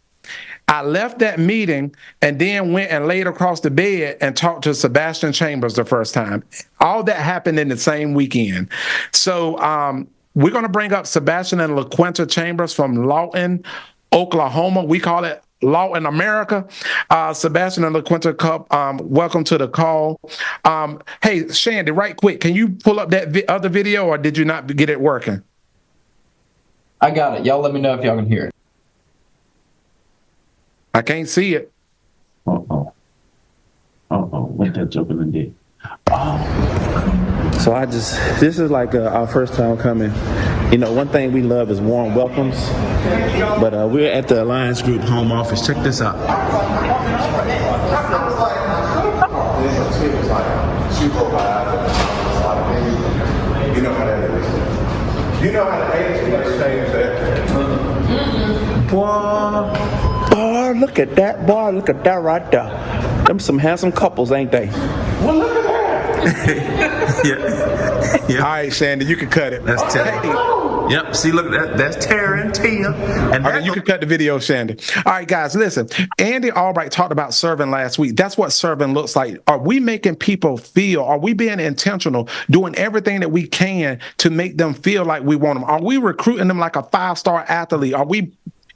I left that meeting and then went and laid across the bed and talked to Sebastian Chambers the first time. All that happened in the same weekend. So we're going to bring up Sebastian and LaQuenta Chambers from Lawton, Oklahoma. We call it Law in America. Sebastian and LaQuenta Cup, welcome to the call. Hey, Shandy, right quick, can you pull up that other video, or did you not get it working? I got it. Y'all let me know if y'all can hear it. I can't see it. What that joker did? So this is like our first time coming. You know, one thing we love is warm welcomes, but we're at the Alliance Group home office. Check this out. You know how that is. You know how the age change that. Boy, look at that. Boy, look at that right there. Them some handsome couples, ain't they? Well, look at that. Yeah. All right, Shandy, you can cut it. That's Terry. Yep. See, look, that's Terry and Tia. And okay, you can cut the video, Shandy. All right, guys, listen. Andy Albright talked about serving last week. That's what serving looks like. Are we making people feel? Are we being intentional, doing everything that we can to make them feel like we want them? Are we recruiting them like a 5-star athlete? Are we?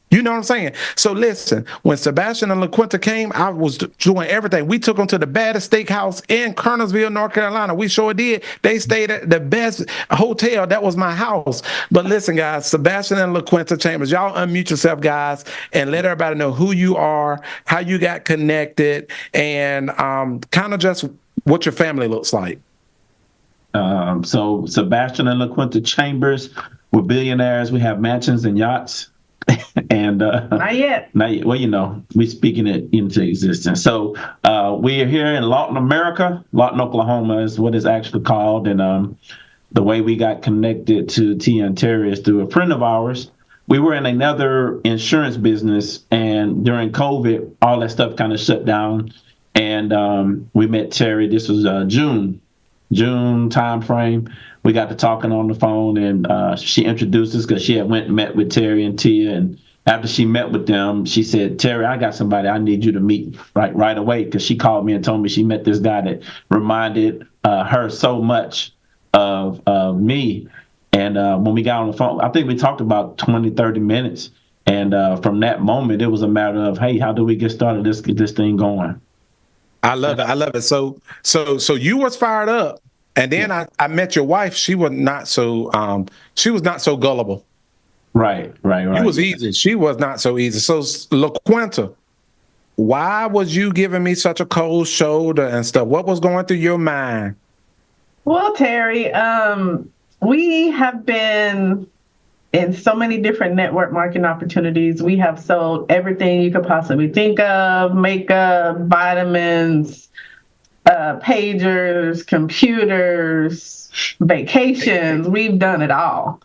You know what I'm saying? So listen, when Sebastian and LaQuinta came, I was doing everything. We took them to the baddest steakhouse in Kernersville, North Carolina. We sure did. They stayed at the best hotel. That was my house. But listen, guys, Sebastian and LaQuinta Chambers, y'all unmute yourself, guys, and let everybody know who you are, how you got connected, and kind of just what your family looks like. So Sebastian and LaQuinta Chambers, we're billionaires. We have mansions and yachts. And not yet. Well, you know, we're speaking it into existence. So we are here in Lawton, Oklahoma is what it's actually called. And the way we got connected to Tia and Terry is through a friend of ours. We were in another insurance business, and during COVID, all that stuff kind of shut down. And we met Terry. This was June time frame. We got to talking on the phone, and she introduced us because she had went and met with Terry and Tia. And after she met with them, she said, "Terry, I got somebody I need you to meet right away," because she called me and told me she met this guy that reminded her so much of me. And when we got on the phone, I think we talked about 20, 30 minutes. And from that moment, it was a matter of, hey, how do we get started? Let's get this thing going. I love it. So you was fired up. And then I met your wife. She was not so gullible. Right. It was easy. She was not so easy. So LaQuinta, why was you giving me such a cold shoulder and stuff? What was going through your mind? Well, Terry, we have been in so many different network marketing opportunities. We have sold everything you could possibly think of: makeup, vitamins, pagers, computers, vacations. We've done it all.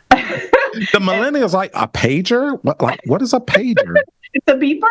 The millennials like a pager? What is a pager? It's a beeper.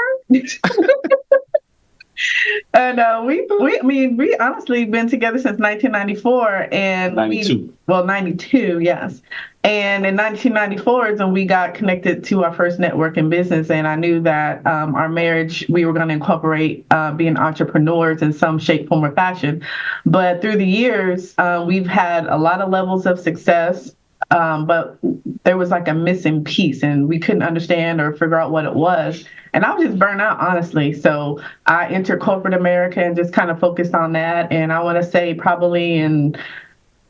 And we honestly been together since 1994, and 92. 92, yes. And in 1994 is when we got connected to our first network in business, and I knew that our marriage, we were going to incorporate being entrepreneurs in some shape, form, or fashion. But through the years, we've had a lot of levels of success, but there was like a missing piece, and we couldn't understand or figure out what it was. And I was just burnt out, honestly. So I entered corporate America and just kind of focused on that. And I want to say probably in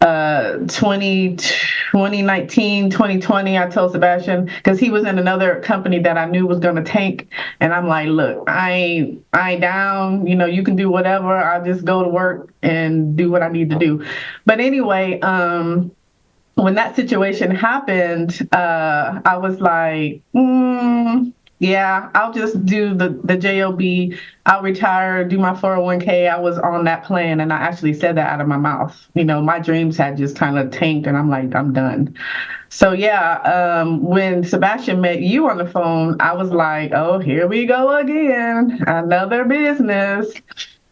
2019, 2020, I told Sebastian, because he was in another company that I knew was going to tank. And I'm like, look, I ain't down. You know, you can do whatever. I'll just go to work and do what I need to do. But anyway, when that situation happened, I was like, yeah, I'll just do the JOB. I'll retire, do my 401k. I was on that plan, and I actually said that out of my mouth. You know, my dreams had just kind of tanked, and I'm like, I'm done. So yeah, when Sebastian met you on the phone, I was like, oh, here we go again, another business.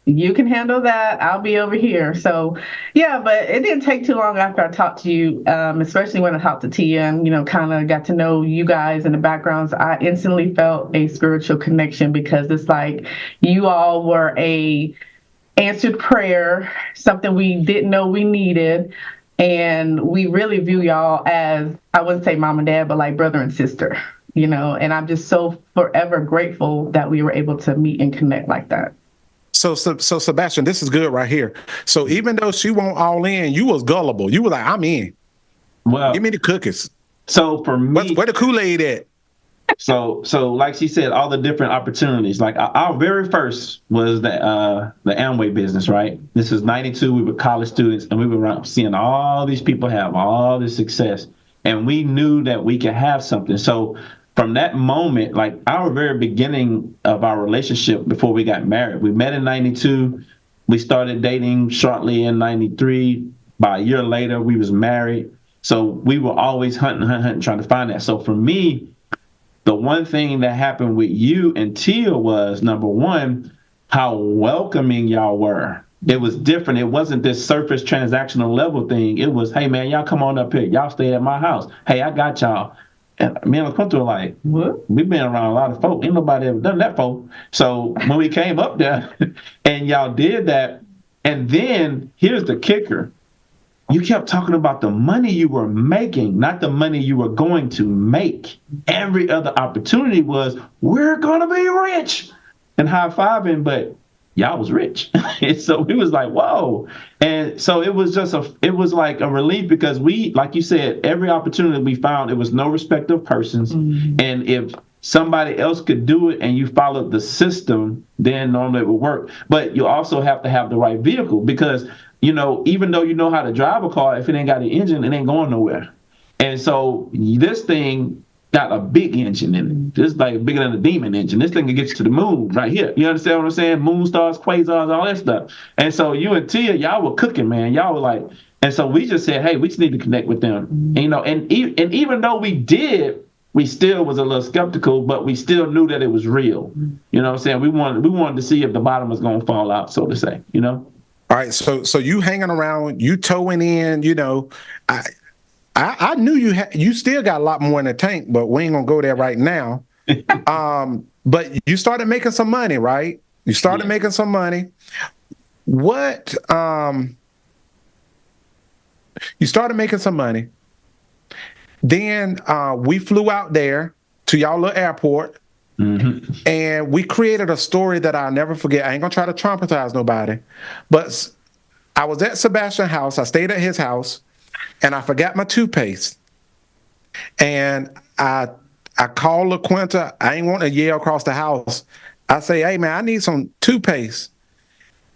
You can handle that. I'll be over here. So, yeah, but it didn't take too long after I talked to you, especially when I talked to Tia and, you know, kind of got to know you guys and the backgrounds. I instantly felt a spiritual connection, because it's like you all were a answered prayer, something we didn't know we needed. And we really view y'all as, I wouldn't say mom and dad, but like brother and sister, you know, and I'm just so forever grateful that we were able to meet and connect like that. So Sebastian, this is good right here. So even though she won't all in, you was gullible. You were like, I'm in. Well, give me the cookies. So for me, where the Kool-Aid at? So like she said, all the different opportunities. Like our very first was the Amway business, right? This is '92. We were college students, and we were seeing all these people have all this success, and we knew that we could have something. So from that moment, like our very beginning of our relationship before we got married, we met in '92. We started dating shortly in '93. By a year later, we was married. So we were always hunting, trying to find that. So for me, the one thing that happened with you and Tia was, number one, how welcoming y'all were. It was different. It wasn't this surface transactional level thing. It was, hey, man, y'all come on up here. Y'all stay at my house. Hey, I got y'all. And me and LaQuinta were like, what? We've been around a lot of folk. Ain't nobody ever done that, folk. So when we came up there and y'all did that, and then here's the kicker. You kept talking about the money you were making, not the money you were going to make. Every other opportunity was, we're going to be rich, and high-fiving, but y'all was rich. And so we was like, whoa. And so it was like a relief, because we, like you said, every opportunity we found, it was no respect of persons. Mm-hmm. And if somebody else could do it and you followed the system, then normally it would work. But you also have to have the right vehicle, because even though you know how to drive a car, if it ain't got an engine, it ain't going nowhere. And so this thing got a big engine in it. This is like bigger than a demon engine. This thing can get you to the moon right here. You understand what I'm saying? Moon stars, quasars, all that stuff. And so you and Tia, y'all were cooking, man. Y'all were like, and so we just said, hey, we just need to connect with them. And even though we did, we still was a little skeptical, but we still knew that it was real. You know what I'm saying? We wanted to see if the bottom was going to fall out, so to say, All right, so you hanging around, you towing in, I knew you still got a lot more in the tank, but we ain't gonna go there right now. But you started making some money, right? You started making some money. What? You started making some money. Then we flew out there to y'all little airport. Mm-hmm. And we created a story that I'll never forget. I ain't gonna try to traumatize nobody, but I was at Sebastian's house. I stayed at his house, and I forgot my toothpaste. And I called LaQuinta. I ain't want to yell across the house. I say, hey man, I need some toothpaste.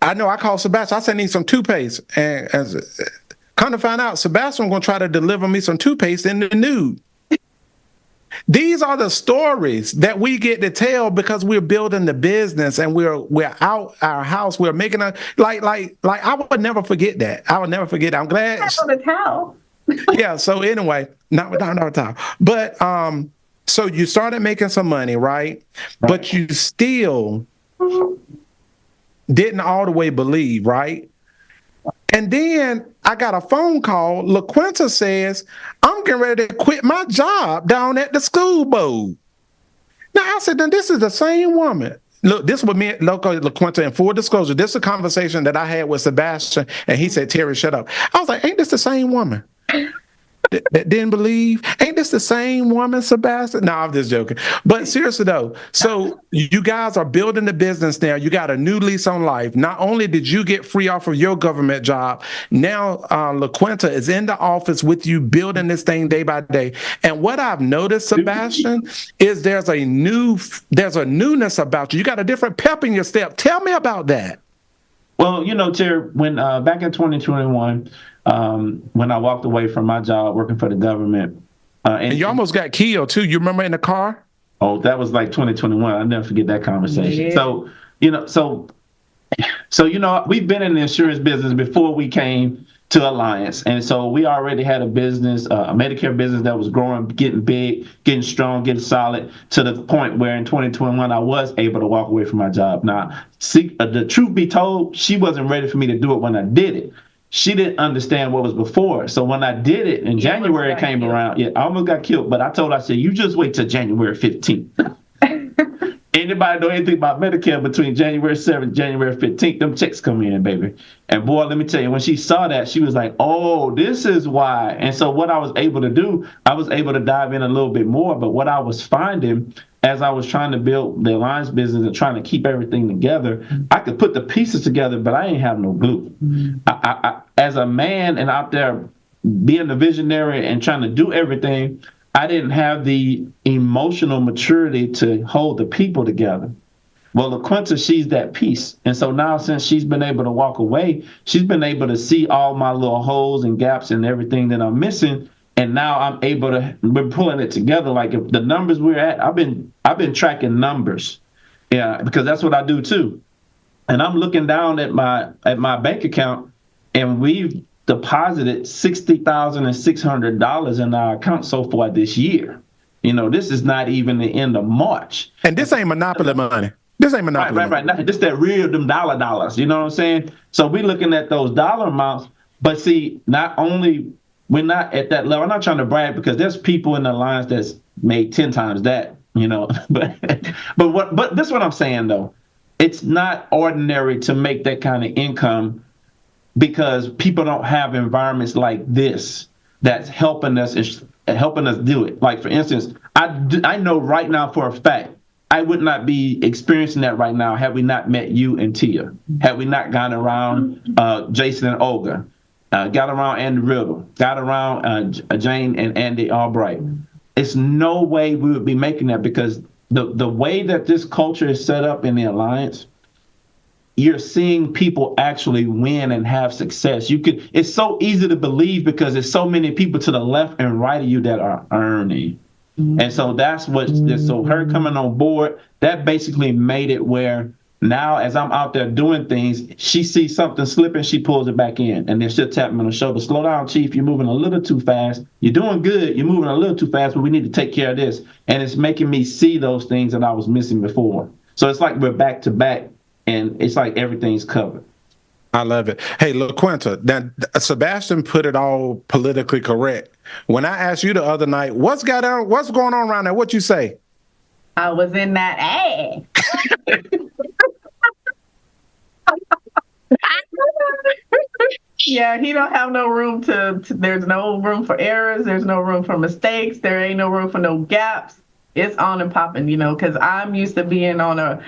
I called Sebastian. I said, I need some toothpaste. And come to find out, Sebastian gonna try to deliver me some toothpaste in the nude. These are the stories that we get to tell because we're building the business and we're out our house. We're making like I would never forget that. I would never forget. I'm glad. On the towel. Yeah. So anyway, not a towel. But so you started making some money, right? But you still didn't all the way believe, right? And then I got a phone call. LaQuinta says, I'm getting ready to quit my job down at the school board. Now, I said, then this is the same woman. Look, this was me, LaQuinta, in full disclosure. This is a conversation that I had with Sebastian, and he said, Terry, shut up. I was like, ain't this the same woman that didn't believe? Ain't this the same woman, Sebastian? No, I'm just joking. But seriously, though, so you guys are building the business now. You got a new lease on life. Not only did you get free off of your government job, now LaQuinta is in the office with you building this thing day by day. And what I've noticed, Sebastian, is there's a newness about you. You got a different pep in your step. Tell me about that. Well, Terry, when back in 2021, when I walked away from my job working for the government. And you almost got killed, too. You remember in the car? Oh, that was like 2021. I'll never forget that conversation. Yeah. So, we've been in the insurance business before we came to Alliance. And so we already had a business, a Medicare business that was growing, getting big, getting strong, getting solid, to the point where in 2021, I was able to walk away from my job. Now, the truth be told, she wasn't ready for me to do it when I did it. She didn't understand what was before. So when I did it in January, it came around. I almost got killed. But I told her, I said, you just wait till January 15th. Anybody know anything about Medicare between January 7th, January 15th, them checks come in, baby. And boy, let me tell you, when she saw that, she was like, oh, this is why. And so what I was able to do, I was able to dive in a little bit more. But what I was finding as I was trying to build the Alliance business and trying to keep everything together, I could put the pieces together, but I ain't have no glue. I, as a man and out there being the visionary and trying to do everything, I didn't have the emotional maturity to hold the people together. Well, LaQuinta, she's that piece. And so now since she's been able to walk away, she's been able to see all my little holes and gaps and everything that I'm missing. And now I'm able to, we're pulling it together. Like if the numbers we're at, I've been tracking numbers. Yeah, because that's what I do too. And I'm looking down at my bank account, and we've deposited $60,600 in our account so far this year. This is not even the end of March. And this ain't monopoly money. This ain't monopoly money. Right. This that real them dollars. You know what I'm saying? So we're looking at those dollar amounts, but see, not only we're not at that level. I'm not trying to brag because there's people in the Alliance that's made 10 times that. But this is what I'm saying though. It's not ordinary to make that kind of income because people don't have environments like this that's helping us do it. Like for instance, I know right now for a fact I would not be experiencing that right now had we not met you and Tia, had we not gone around Jason and Olga, got around Andy Riddle, got around Jane and Andy Albright. It's no way we would be making that because the way that this culture is set up in the Alliance, you're seeing people actually win and have success. It's so easy to believe because there's so many people to the left and right of you that are earning. And so so her coming on board, that basically made it where now as I'm out there doing things, she sees something slipping, she pulls it back in. And then she'll tap me on the shoulder, slow down, Chief, you're moving a little too fast. You're doing good, you're moving a little too fast, but we need to take care of this. And it's making me see those things that I was missing before. So it's like we're back to back and it's like everything's covered. I love it. Hey, LaQuinta, now Sebastian put it all politically correct. When I asked you the other night, what's going on around there? What you say? I was in that ad. Yeah, he don't have no room there's no room for errors. There's no room for mistakes. There ain't no room for no gaps. It's on and popping, because I'm used to being on a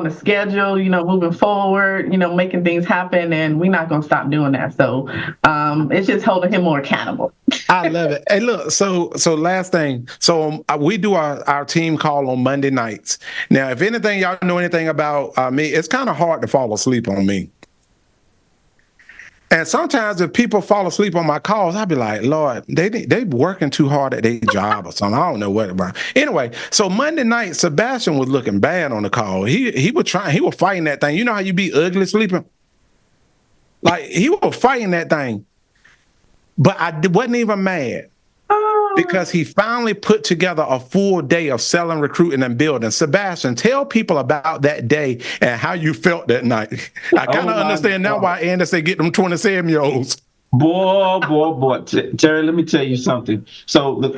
schedule, moving forward, making things happen, and we're not going to stop doing that. So it's just holding him more accountable. I love it. Hey, look, so last thing. So we do our team call on Monday nights. Now, if anything, y'all know anything about me, it's kind of hard to fall asleep on me. And sometimes if people fall asleep on my calls, I'll be like, Lord, they working too hard at their job or something. I don't know what about. Anyway, so Monday night, Sebastian was looking bad on the call. He was fighting that thing. You know how you be ugly sleeping? Like he was fighting that thing. But I wasn't even mad because he finally put together a full day of selling, recruiting, and building. Sebastian, tell people about that day and how you felt that night. I kind of understand now why Andy said get them 27-year-olds. Boy. Terry, let me tell you something. So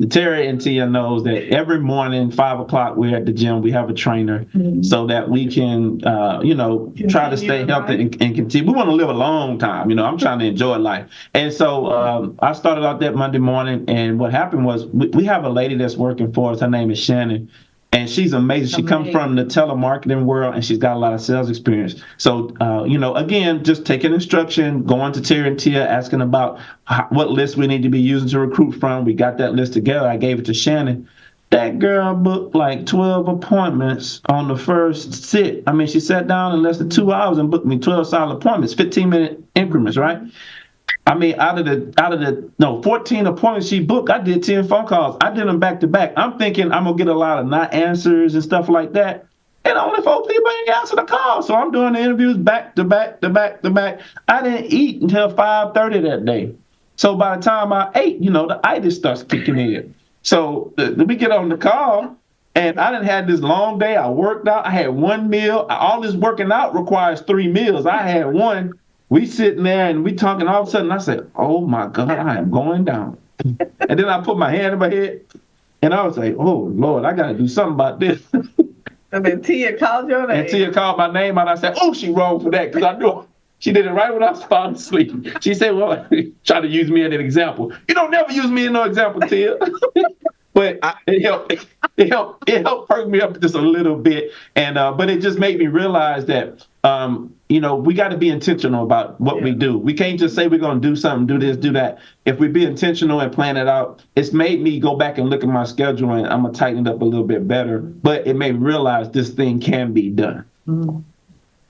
Terry and Tia knows that every morning, 5 o'clock, we're at the gym. We have a trainer so that we can, try to stay healthy and continue. We want to live a long time. I'm trying to enjoy life. And so I started out that Monday morning. And what happened was we have a lady that's working for us. Her name is Shannon. And she's amazing. She comes from the telemarketing world, and she's got a lot of sales experience. So, again, just taking instruction, going to Terry and Tia, asking about what list we need to be using to recruit from. We got that list together. I gave it to Shannon. That girl booked like 12 appointments on the first sit. I mean, she sat down in less than 2 hours and booked me 12 solid appointments, 15-minute increments, right? I mean, out of the 14 appointments she booked, I did 10 phone calls. I did them back to back. I'm thinking I'm going to get a lot of not answers and stuff like that. And only 4 people ain't answer the call. So I'm doing the interviews back to back to back to back. I didn't eat until 5:30 that day. So by the time I ate, the itis starts kicking in. So we get on the call, and I didn't have this long day. I worked out. I had one meal. All this working out requires 3 meals. I had one. We sitting there and we talking. All of a sudden, I said, "Oh my God, I am going down." And then I put my hand in my head, and I was like, "Oh Lord, I got to do something about this." And then Tia called your name. And Tia called my name, and I said, "Oh, she wrong for that," because I knew she did it right when I was falling asleep. She said, "Well, try to use me as an example. You don't never use me as no example, Tia." But it helped perk me up just a little bit, and but it just made me realize that we got to be intentional about what we do. We can't just say we're going to do something, do this, do that. If we be intentional and plan it out, it's made me go back and look at my schedule, and I'm going to tighten it up a little bit better. But it made me realize this thing can be done.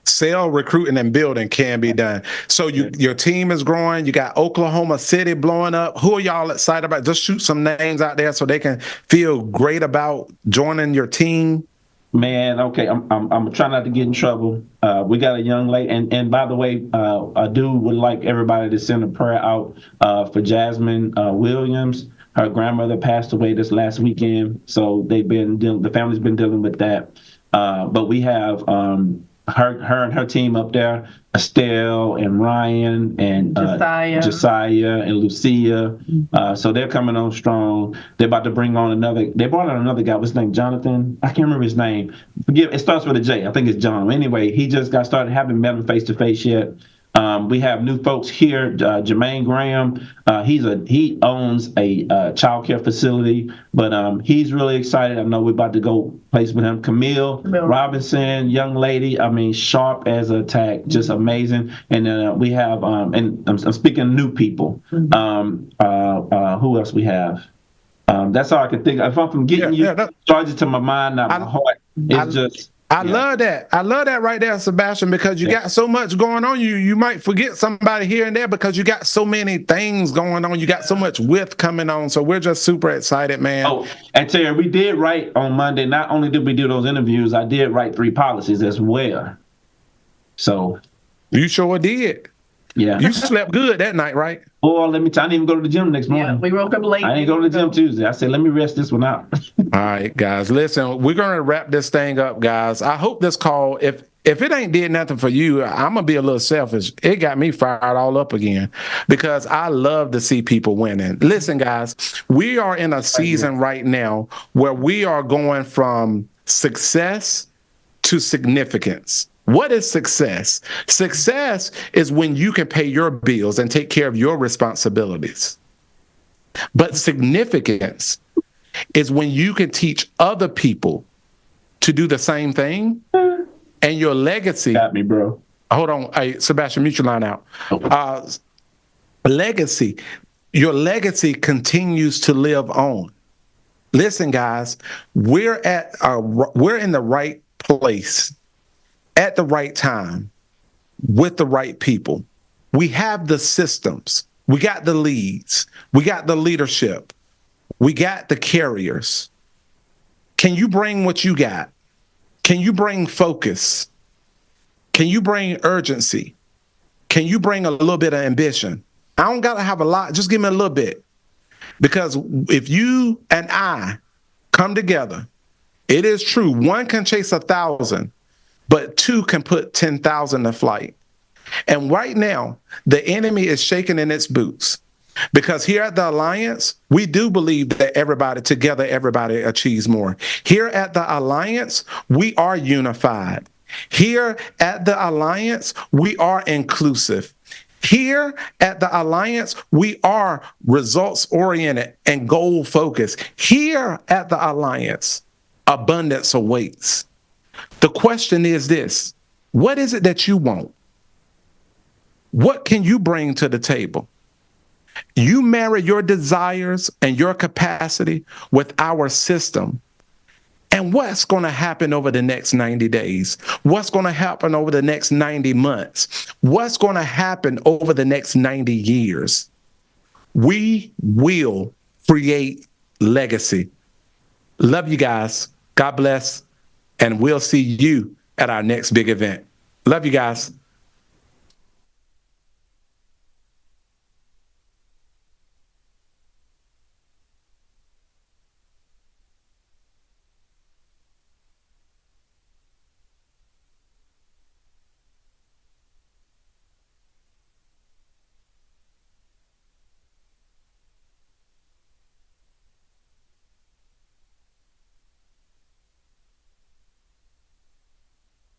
Sale, recruiting, and building can be done. So your team is growing. You got Oklahoma City blowing up. Who are y'all excited about? Just shoot some names out there so they can feel great about joining your team. Man, okay, I'm trying not to get in trouble. We got a young lady, and by the way, I would like everybody to send a prayer out for Jasmine Williams. Her grandmother passed away this last weekend, so the family's been dealing with that. But we have her and her team up there, Estelle and Ryan and Josiah and Lucia. So they're coming on strong. They're about to bring on they brought on another guy. What's his name? Jonathan? I can't remember his name. It starts with a J. I think it's John. Anyway, he just got started. Haven't met him face to face yet. We have new folks here. Jermaine Graham, he owns a child care facility, but he's really excited. I know we're about to go place with him. Camille Robinson, young lady, sharp as a tack, just amazing. And then we have, and I'm speaking new people. Who else we have? That's all I can think of. If I'm from getting charges to my mind, not my heart. I love that. I love that right there, Sebastian, because you got so much going on. You might forget somebody here and there because you got so many things going on. You got so much width coming on. So we're just super excited, man. Oh, and Terry, we did write on Monday. Not only did we do those interviews, I did write 3 policies as well. So you sure did. Yeah. You slept good that night, right? Oh, let me tell you, I didn't even go to the gym next morning. Yeah, we woke up late. I didn't go to the gym Tuesday. I said, let me rest this one out. All right, guys. Listen, we're going to wrap this thing up, guys. I hope this call, if it ain't did nothing for you, I'm going to be a little selfish. It got me fired all up again because I love to see people winning. Listen, guys, we are in a season right now where we are going from success to significance. What is success? Success is when you can pay your bills and take care of your responsibilities. But significance is when you can teach other people to do the same thing, and your legacy. Got me, bro. Hold on. Hey, Sebastian, mute your line out. Legacy. Your legacy continues to live on. Listen, guys, we're in the right place at the right time with the right people. We have the systems. We got the leads. We got the leadership. We got the carriers. Can you bring what you got? Can you bring focus? Can you bring urgency? Can you bring a little bit of ambition? I don't got to have a lot. Just give me a little bit. Because if you and I come together, it is true. One can chase 1,000, but 2 can put 10,000 to flight. And right now, the enemy is shaking in its boots. Because here at the Alliance, we do believe that everybody achieves more. Here at the Alliance, we are unified. Here at the Alliance, we are inclusive. Here at the Alliance, we are results-oriented and goal-focused. Here at the Alliance, abundance awaits. The question is this: what is it that you want? What can you bring to the table? You marry your desires and your capacity with our system. And what's going to happen over the next 90 days? What's going to happen over the next 90 months? What's going to happen over the next 90 years? We will create legacy. Love you guys. God bless. And we'll see you at our next big event. Love you guys.